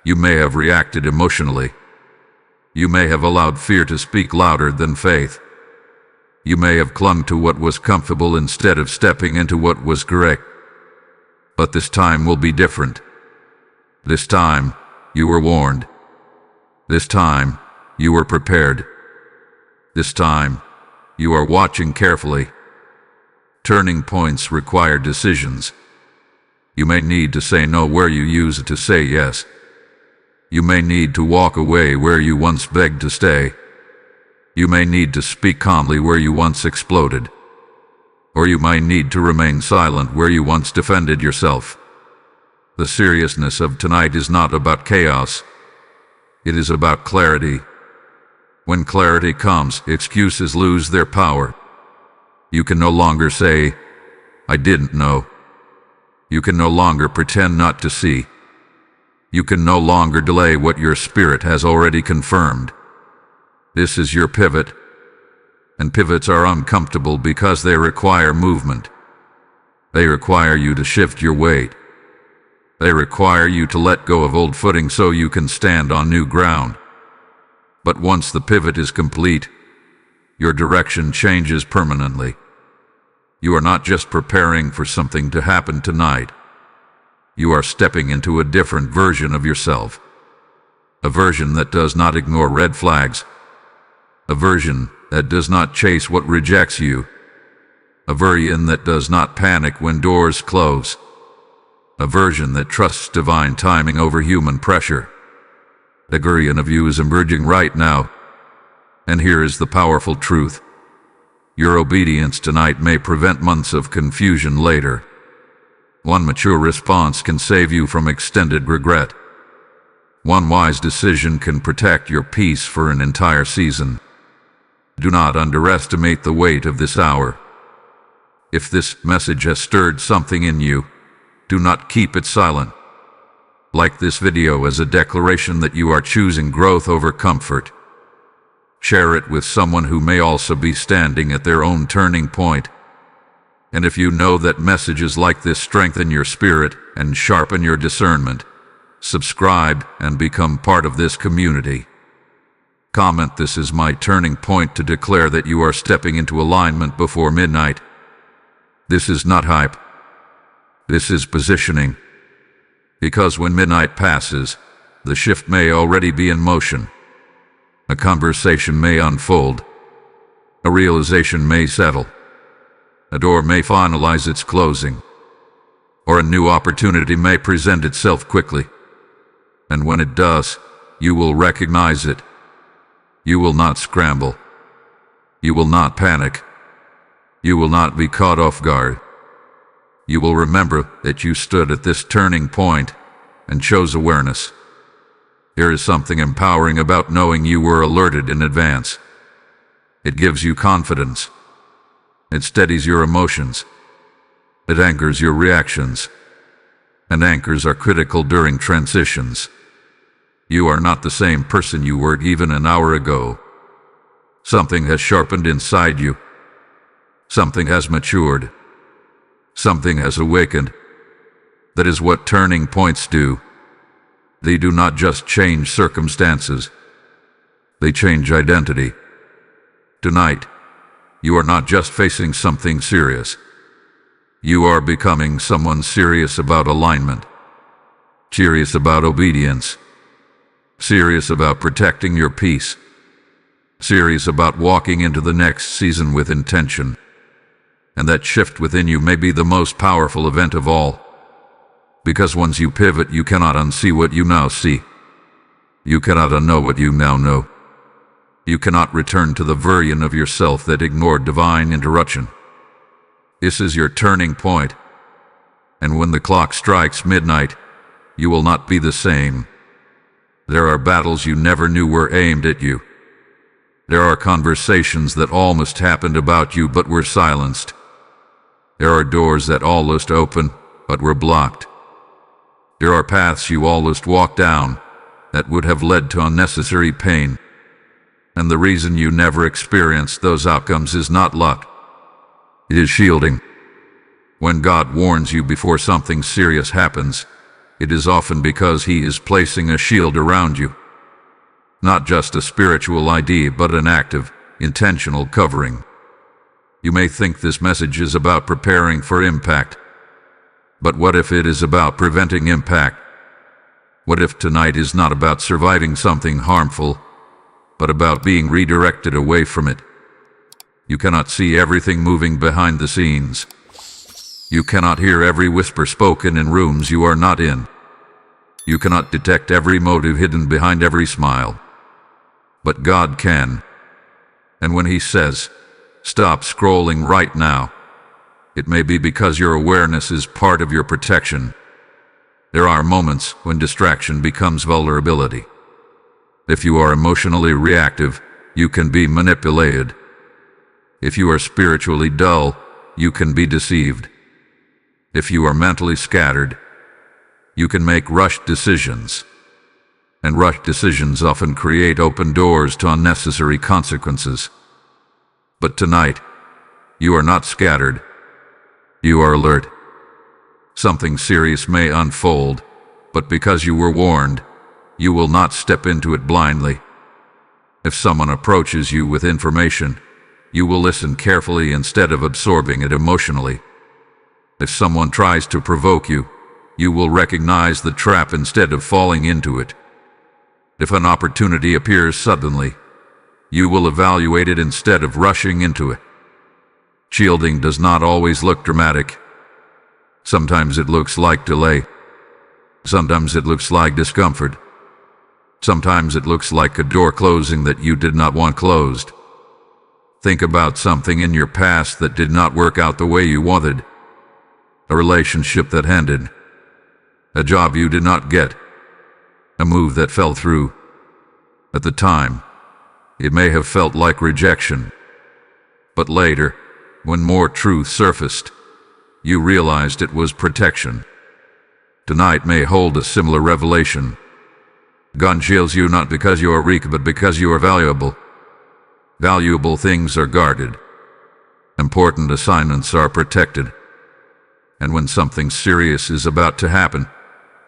you may have reacted emotionally. You may have allowed fear to speak louder than faith. You may have clung to what was comfortable instead of stepping into what was correct. But this time will be different. This time, you were warned. This time, you were prepared. This time, you are watching carefully. Turning points require decisions. You may need to say no where you used to say yes. You may need to walk away where you once begged to stay. You may need to speak calmly where you once exploded. Or you might need to remain silent where you once defended yourself. The seriousness of tonight is not about chaos. It is about clarity. When clarity comes, excuses lose their power. You can no longer say, "I didn't know." You can no longer pretend not to see. You can no longer delay what your spirit has already confirmed. This is your pivot. And pivots are uncomfortable because they require movement. They require you to shift your weight. They require you to let go of old footing so you can stand on new ground. But once the pivot is complete, your direction changes permanently. You are not just preparing for something to happen tonight. You are stepping into a different version of yourself. A version that does not ignore red flags. A version that does not chase what rejects you. A version that does not panic when doors close. A version that trusts divine timing over human pressure. The version of you is emerging right now. And here is the powerful truth. Your obedience tonight may prevent months of confusion later. One mature response can save you from extended regret. One wise decision can protect your peace for an entire season. Do not underestimate the weight of this hour. If this message has stirred something in you, do not keep it silent. Like this video as a declaration that you are choosing growth over comfort. Share it with someone who may also be standing at their own turning point. And if you know that messages like this strengthen your spirit and sharpen your discernment, subscribe and become part of this community. Comment, "This is my turning point," to declare that you are stepping into alignment before midnight. This is not hype. This is positioning. Because when midnight passes, the shift may already be in motion. A conversation may unfold. A realization may settle. A door may finalize its closing. Or a new opportunity may present itself quickly. And when it does, you will recognize it. You will not scramble. You will not panic. You will not be caught off guard. You will remember that you stood at this turning point and chose awareness. There is something empowering about knowing you were alerted in advance. It gives you confidence. It steadies your emotions. It anchors your reactions. And anchors are critical during transitions. You are not the same person you were even an hour ago. Something has sharpened inside you. Something has matured. Something has awakened. That is what turning points do. They do not just change circumstances. They change identity. Tonight, you are not just facing something serious. You are becoming someone serious about alignment. Serious about obedience. Serious about protecting your peace. Serious about walking into the next season with intention. And that shift within you may be the most powerful event of all. Because once you pivot, you cannot unsee what you now see. You cannot unknow what you now know. You cannot return to the version of yourself that ignored divine interruption. This is your turning point. And when the clock strikes midnight, you will not be the same. There are battles you never knew were aimed at you. There are conversations that almost happened about you but were silenced. There are doors that almost opened but were blocked. There are paths you almost walked down that would have led to unnecessary pain. And the reason you never experience those outcomes is not luck. It is shielding. When God warns you before something serious happens, it is often because He is placing a shield around you. Not just a spiritual ID, but an active, intentional covering. You may think this message is about preparing for impact. But what if it is about preventing impact? What if tonight is not about surviving something harmful, but about being redirected away from it? You cannot see everything moving behind the scenes. You cannot hear every whisper spoken in rooms you are not in. You cannot detect every motive hidden behind every smile. But God can. And when He says, "Stop scrolling right now," it may be because your awareness is part of your protection. There are moments when distraction becomes vulnerability. If you are emotionally reactive, you can be manipulated. If you are spiritually dull, you can be deceived. If you are mentally scattered, you can make rushed decisions. And rushed decisions often create open doors to unnecessary consequences. But tonight, you are not scattered. You are alert. Something serious may unfold, but because you were warned, you will not step into it blindly. If someone approaches you with information, you will listen carefully instead of absorbing it emotionally. If someone tries to provoke you, you will recognize the trap instead of falling into it. If an opportunity appears suddenly, you will evaluate it instead of rushing into it. Shielding does not always look dramatic. Sometimes it looks like delay. Sometimes it looks like discomfort. Sometimes it looks like a door closing that you did not want closed. Think about something in your past that did not work out the way you wanted. A relationship that ended. A job you did not get. A move that fell through. At the time, it may have felt like rejection. But later, when more truth surfaced, you realized it was protection. Tonight may hold a similar revelation. God shields you not because you are weak, but because you are valuable. Valuable things are guarded. Important assignments are protected. And when something serious is about to happen,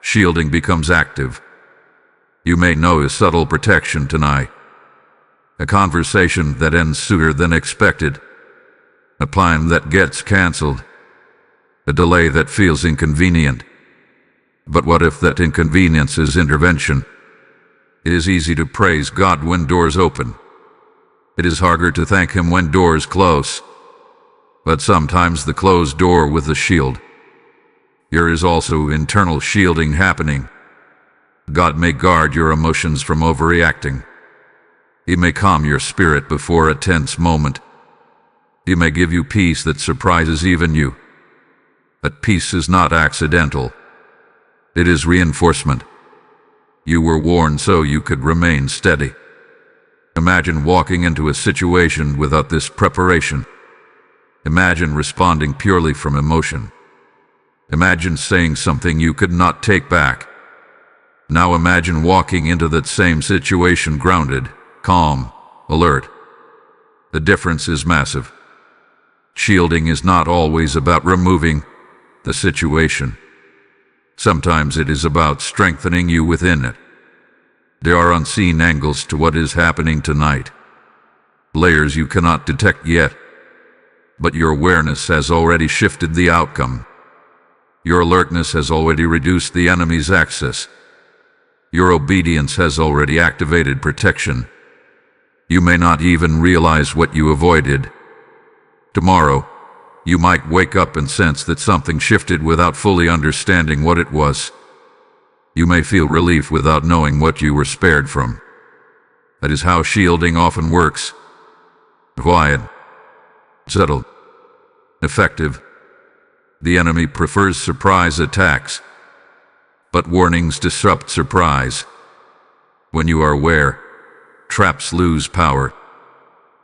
shielding becomes active. You may know a subtle protection tonight. A conversation that ends sooner than expected. A plan that gets canceled. A delay that feels inconvenient. But what if that inconvenience is intervention? It is easy to praise God when doors open. It is harder to thank Him when doors close. But sometimes the closed door with the shield. There is also internal shielding happening. God may guard your emotions from overreacting. He may calm your spirit before a tense moment. He may give you peace that surprises even you. But peace is not accidental. It is reinforcement. You were warned so you could remain steady. Imagine walking into a situation without this preparation. Imagine responding purely from emotion. Imagine saying something you could not take back. Now imagine walking into that same situation grounded, calm, alert. The difference is massive. Shielding is not always about removing the situation. Sometimes it is about strengthening you within it. There are unseen angles to what is happening tonight. Layers you cannot detect yet. But your awareness has already shifted the outcome. Your alertness has already reduced the enemy's access. Your obedience has already activated protection. You may not even realize what you avoided. Tomorrow, you might wake up and sense that something shifted without fully understanding what it was. You may feel relief without knowing what you were spared from. That is how shielding often works. Quiet. Subtle. Effective. The enemy prefers surprise attacks. But warnings disrupt surprise. When you are aware, traps lose power.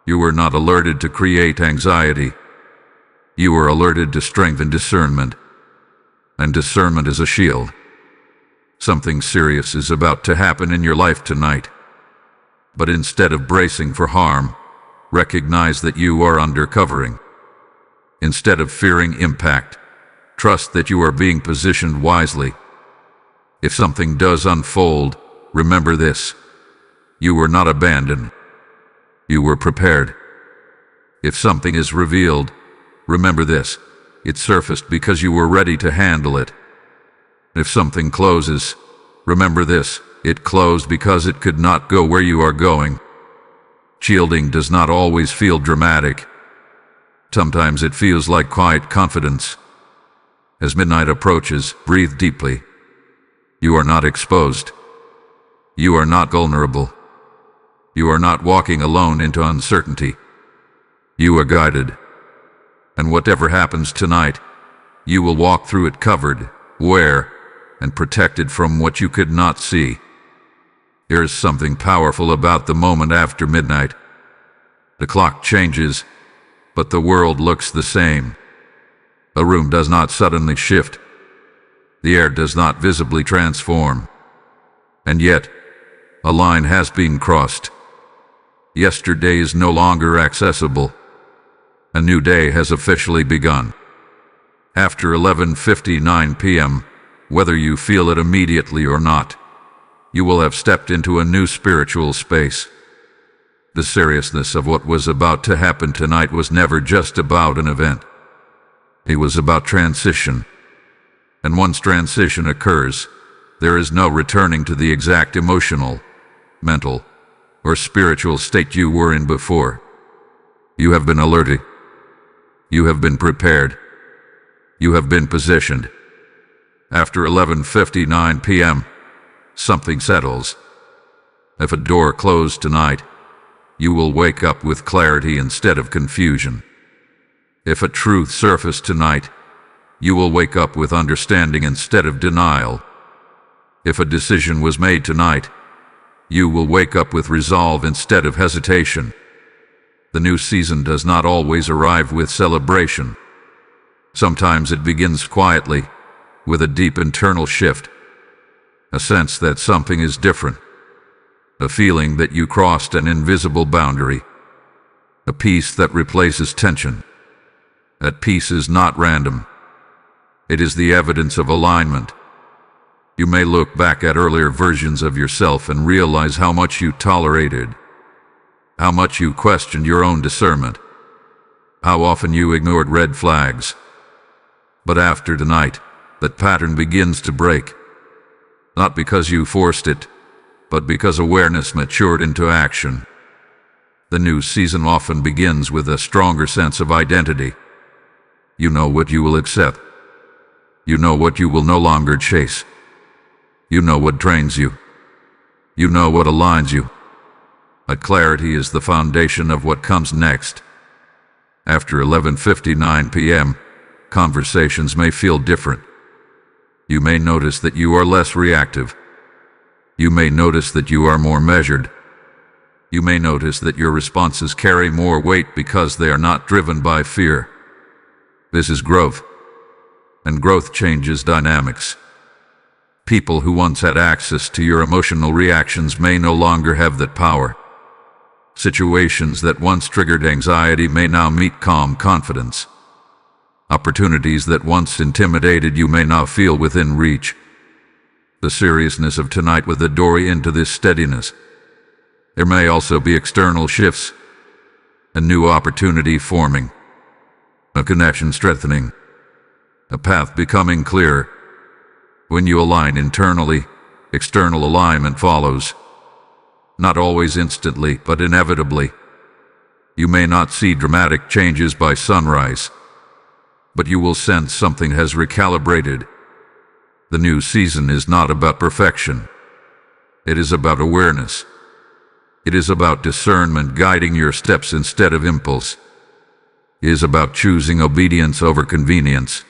You were not alerted to create anxiety. You were alerted to strengthen discernment. And discernment is a shield. Something serious is about to happen in your life tonight. But instead of bracing for harm, recognize that you are under covering. Instead of fearing impact, trust that you are being positioned wisely. If something does unfold, remember this: you were not abandoned. You were prepared. If something is revealed, remember this: it surfaced because you were ready to handle it. If something closes, remember this: it closed because it could not go where you are going. Shielding does not always feel dramatic. Sometimes it feels like quiet confidence. As midnight approaches, breathe deeply. You are not exposed. You are not vulnerable. You are not walking alone into uncertainty. You are guided. And whatever happens tonight, you will walk through it covered, aware, and protected from what you could not see. There is something powerful about the moment after midnight. The clock changes, but the world looks the same. A room does not suddenly shift. The air does not visibly transform. And yet, a line has been crossed. Yesterday is no longer accessible. A new day has officially begun. After 11:59 p.m., whether you feel it immediately or not, you will have stepped into a new spiritual space. The seriousness of what was about to happen tonight was never just about an event. It was about transition. And once transition occurs, there is no returning to the exact emotional, mental, or spiritual state you were in before. You have been alerted. You have been prepared. You have been positioned. After 11:59 p.m., something settles. If a door closed tonight, you will wake up with clarity instead of confusion. If a truth surfaced tonight, you will wake up with understanding instead of denial. If a decision was made tonight, you will wake up with resolve instead of hesitation. The new season does not always arrive with celebration. Sometimes it begins quietly, with a deep internal shift. A sense that something is different. A feeling that you crossed an invisible boundary. A peace that replaces tension. That peace is not random. It is the evidence of alignment. You may look back at earlier versions of yourself and realize how much you tolerated, how much you questioned your own discernment, how often you ignored red flags. But after tonight, that pattern begins to break. Not because you forced it, but because awareness matured into action. The new season often begins with a stronger sense of identity. You know what you will accept. You know what you will no longer chase. You know what drains you. You know what aligns you. That clarity is the foundation of what comes next. After 11:59 p.m., conversations may feel different. You may notice that you are less reactive. You may notice that you are more measured. You may notice that your responses carry more weight because they are not driven by fear. This is growth. And growth changes dynamics. People who once had access to your emotional reactions may no longer have that power. Situations that once triggered anxiety may now meet calm confidence. Opportunities that once intimidated you may now feel within reach. The seriousness of tonight with the doorway into this steadiness. There may also be external shifts, a new opportunity forming, a connection strengthening, a path becoming clear. When you align internally, external alignment follows. Not always instantly, but inevitably. You may not see dramatic changes by sunrise, but you will sense something has recalibrated. The new season is not about perfection. It is about awareness. It is about discernment guiding your steps instead of impulse. It is about choosing obedience over convenience.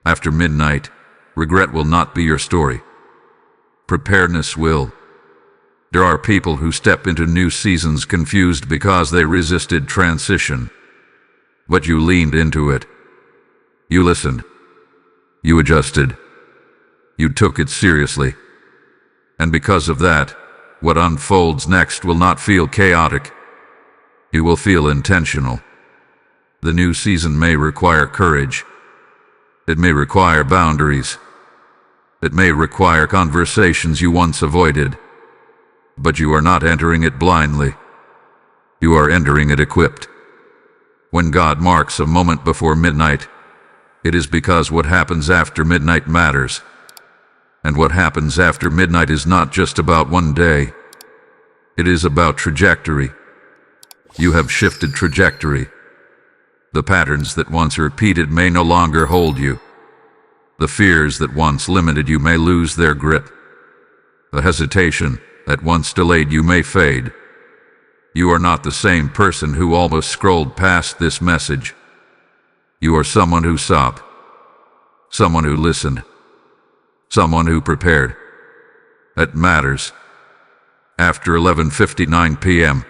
After midnight, regret will not be your story. Preparedness will. There are people who step into new seasons confused because they resisted transition. But you leaned into it. You listened. You adjusted. You took it seriously. And because of that, what unfolds next will not feel chaotic. You will feel intentional. The new season may require courage. It may require boundaries. It may require conversations you once avoided. But you are not entering it blindly. You are entering it equipped. When God marks a moment before midnight, it is because what happens after midnight matters. And what happens after midnight is not just about one day. It is about trajectory. You have shifted trajectory. The patterns that once repeated may no longer hold you. The fears that once limited you may lose their grip. The hesitation that once delayed you may fade. You are not the same person who almost scrolled past this message. You are someone who stopped. Someone who listened. Someone who prepared. That matters. After 11:59 p.m.,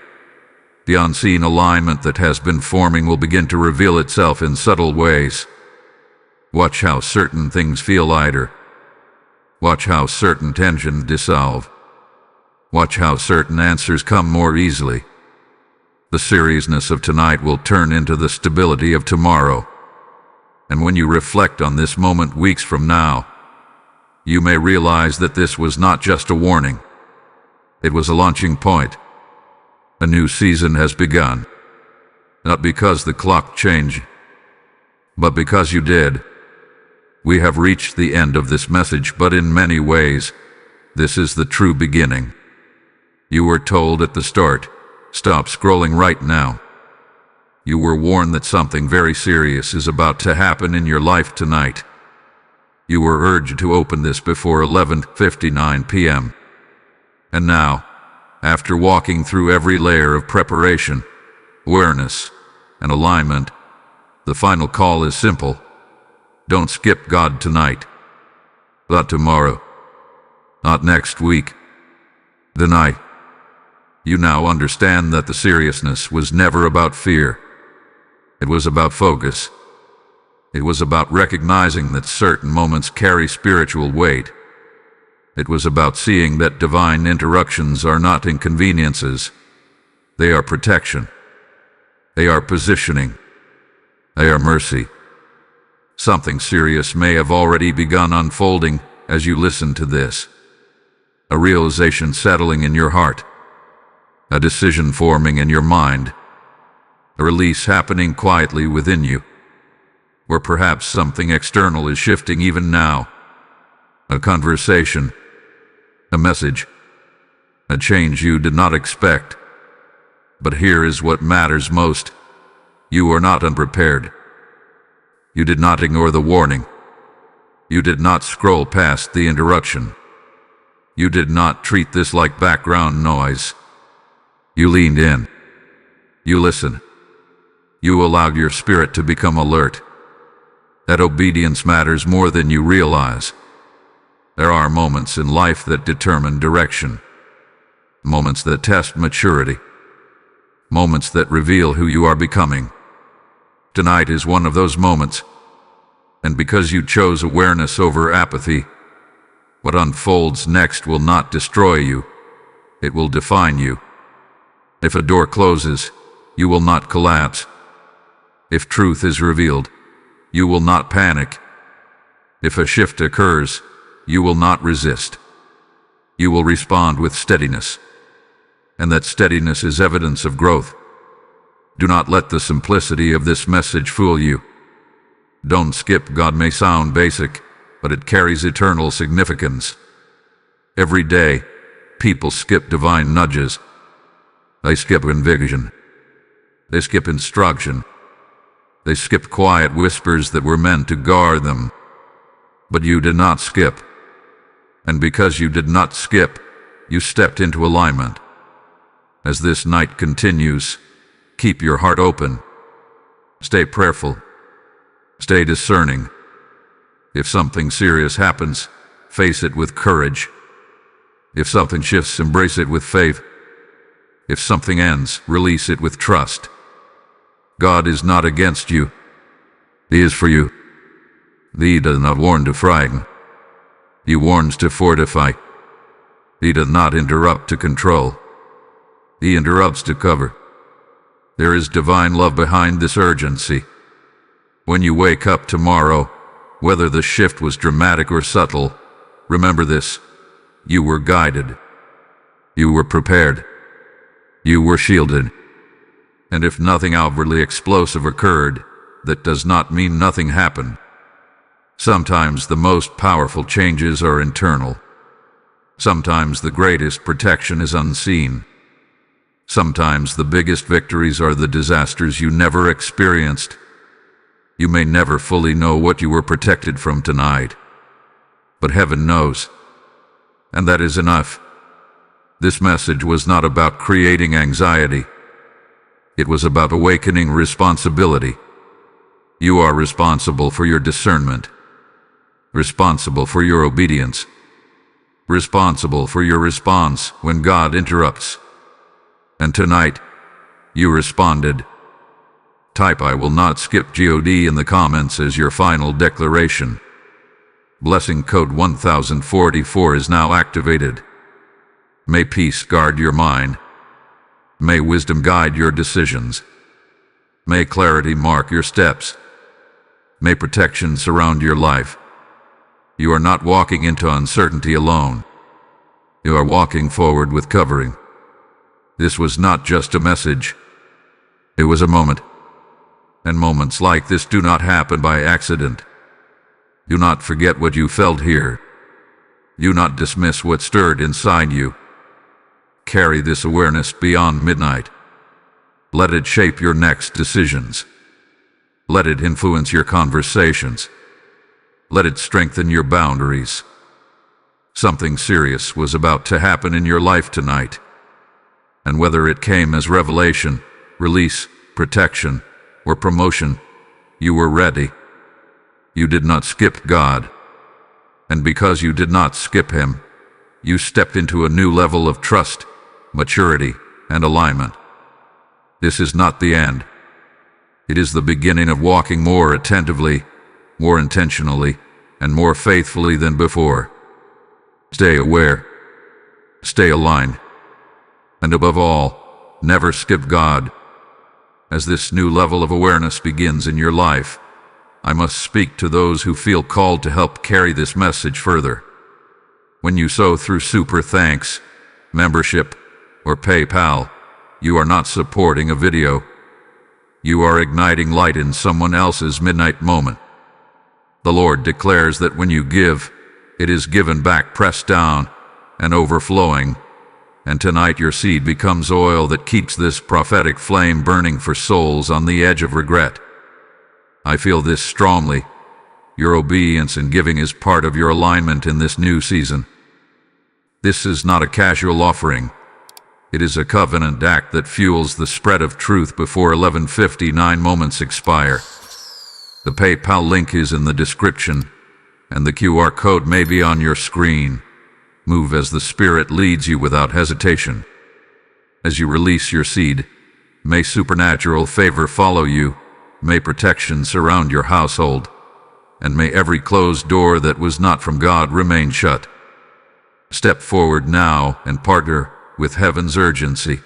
the unseen alignment that has been forming will begin to reveal itself in subtle ways. Watch how certain things feel lighter. Watch how certain tensions dissolve. Watch how certain answers come more easily. The seriousness of tonight will turn into the stability of tomorrow. And when you reflect on this moment weeks from now, you may realize that this was not just a warning. It was a launching point. A new season has begun. Not because the clock changed, but because you did. We have reached the end of this message, but in many ways, this is the true beginning. You were told at the start, stop scrolling right now. You were warned that something very serious is about to happen in your life tonight. You were urged to open this before 11:59 p.m. And now, after walking through every layer of preparation, awareness, and alignment, the final call is simple. Don't skip God tonight. Not tomorrow. Not next week. Tonight. You now understand that the seriousness was never about fear. It was about focus. It was about recognizing that certain moments carry spiritual weight. It was about seeing that divine interruptions are not inconveniences. They are protection. They are positioning. They are mercy. Something serious may have already begun unfolding as you listen to this. A realization settling in your heart. A decision forming in your mind. A release happening quietly within you. Or perhaps something external is shifting even now. A conversation. A message. A change you did not expect. But here is what matters most. You are not unprepared. You did not ignore the warning. You did not scroll past the interruption. You did not treat this like background noise. You leaned in. You listened. You allowed your spirit to become alert. That obedience matters more than you realize. There are moments in life that determine direction. Moments that test maturity. Moments that reveal who you are becoming. Tonight is one of those moments. And because you chose awareness over apathy, what unfolds next will not destroy you. It will define you. If a door closes, you will not collapse. If truth is revealed, you will not panic. If a shift occurs, you will not resist. You will respond with steadiness. And that steadiness is evidence of growth. Do not let the simplicity of this message fool you. Don't skip God may sound basic, but it carries eternal significance. Every day, people skip divine nudges. They skip conviction. They skip instruction. They skip quiet whispers that were meant to guard them. But you did not skip. And because you did not skip, you stepped into alignment. As this night continues, keep your heart open. Stay prayerful. Stay discerning. If something serious happens, face it with courage. If something shifts, embrace it with faith. If something ends, release it with trust. God is not against you. He is for you. He does not warn to frighten. He warns to fortify. He does not interrupt to control. He interrupts to cover. There is divine love behind this urgency. When you wake up tomorrow, whether the shift was dramatic or subtle, remember this: you were guided. You were prepared. You were shielded. And if nothing outwardly explosive occurred, that does not mean nothing happened. Sometimes the most powerful changes are internal. Sometimes the greatest protection is unseen. Sometimes the biggest victories are the disasters you never experienced. You may never fully know what you were protected from tonight, but heaven knows, and that is enough. This message was not about creating anxiety. It was about awakening responsibility. You are responsible for your discernment, responsible for your obedience, responsible for your response when God interrupts. And tonight, you responded. Type "I will not skip God" in the comments as your final declaration. Blessing code 1044 is now activated. May peace guard your mind. May wisdom guide your decisions. May clarity mark your steps. May protection surround your life. You are not walking into uncertainty alone. You are walking forward with covering. This was not just a message. It was a moment. And moments like this do not happen by accident. Do not forget what you felt here. Do not dismiss what stirred inside you. Carry this awareness beyond midnight. Let it shape your next decisions. Let it influence your conversations. Let it strengthen your boundaries. Something serious was about to happen in your life tonight. And whether it came as revelation, release, protection, or promotion, you were ready. You did not skip God. And because you did not skip Him, you stepped into a new level of trust, maturity, and alignment. This is not the end. It is the beginning of walking more attentively, more intentionally, and more faithfully than before. Stay aware. Stay aligned. And above all, never skip God. As this new level of awareness begins in your life, I must speak to those who feel called to help carry this message further. When you sow through Super Thanks, membership, or PayPal, you are not supporting a video. You are igniting light in someone else's midnight moment. The Lord declares that when you give, it is given back, pressed down and overflowing. And tonight your seed becomes oil that keeps this prophetic flame burning for souls on the edge of regret. I feel this strongly. Your obedience and giving is part of your alignment in this new season. This is not a casual offering. It is a covenant act that fuels the spread of truth before 11:59 moments expire. The PayPal link is in the description, and the QR code may be on your screen. Move as the Spirit leads you without hesitation. As you release your seed, may supernatural favor follow you, may protection surround your household, and may every closed door that was not from God remain shut. Step forward now and partner with heaven's urgency.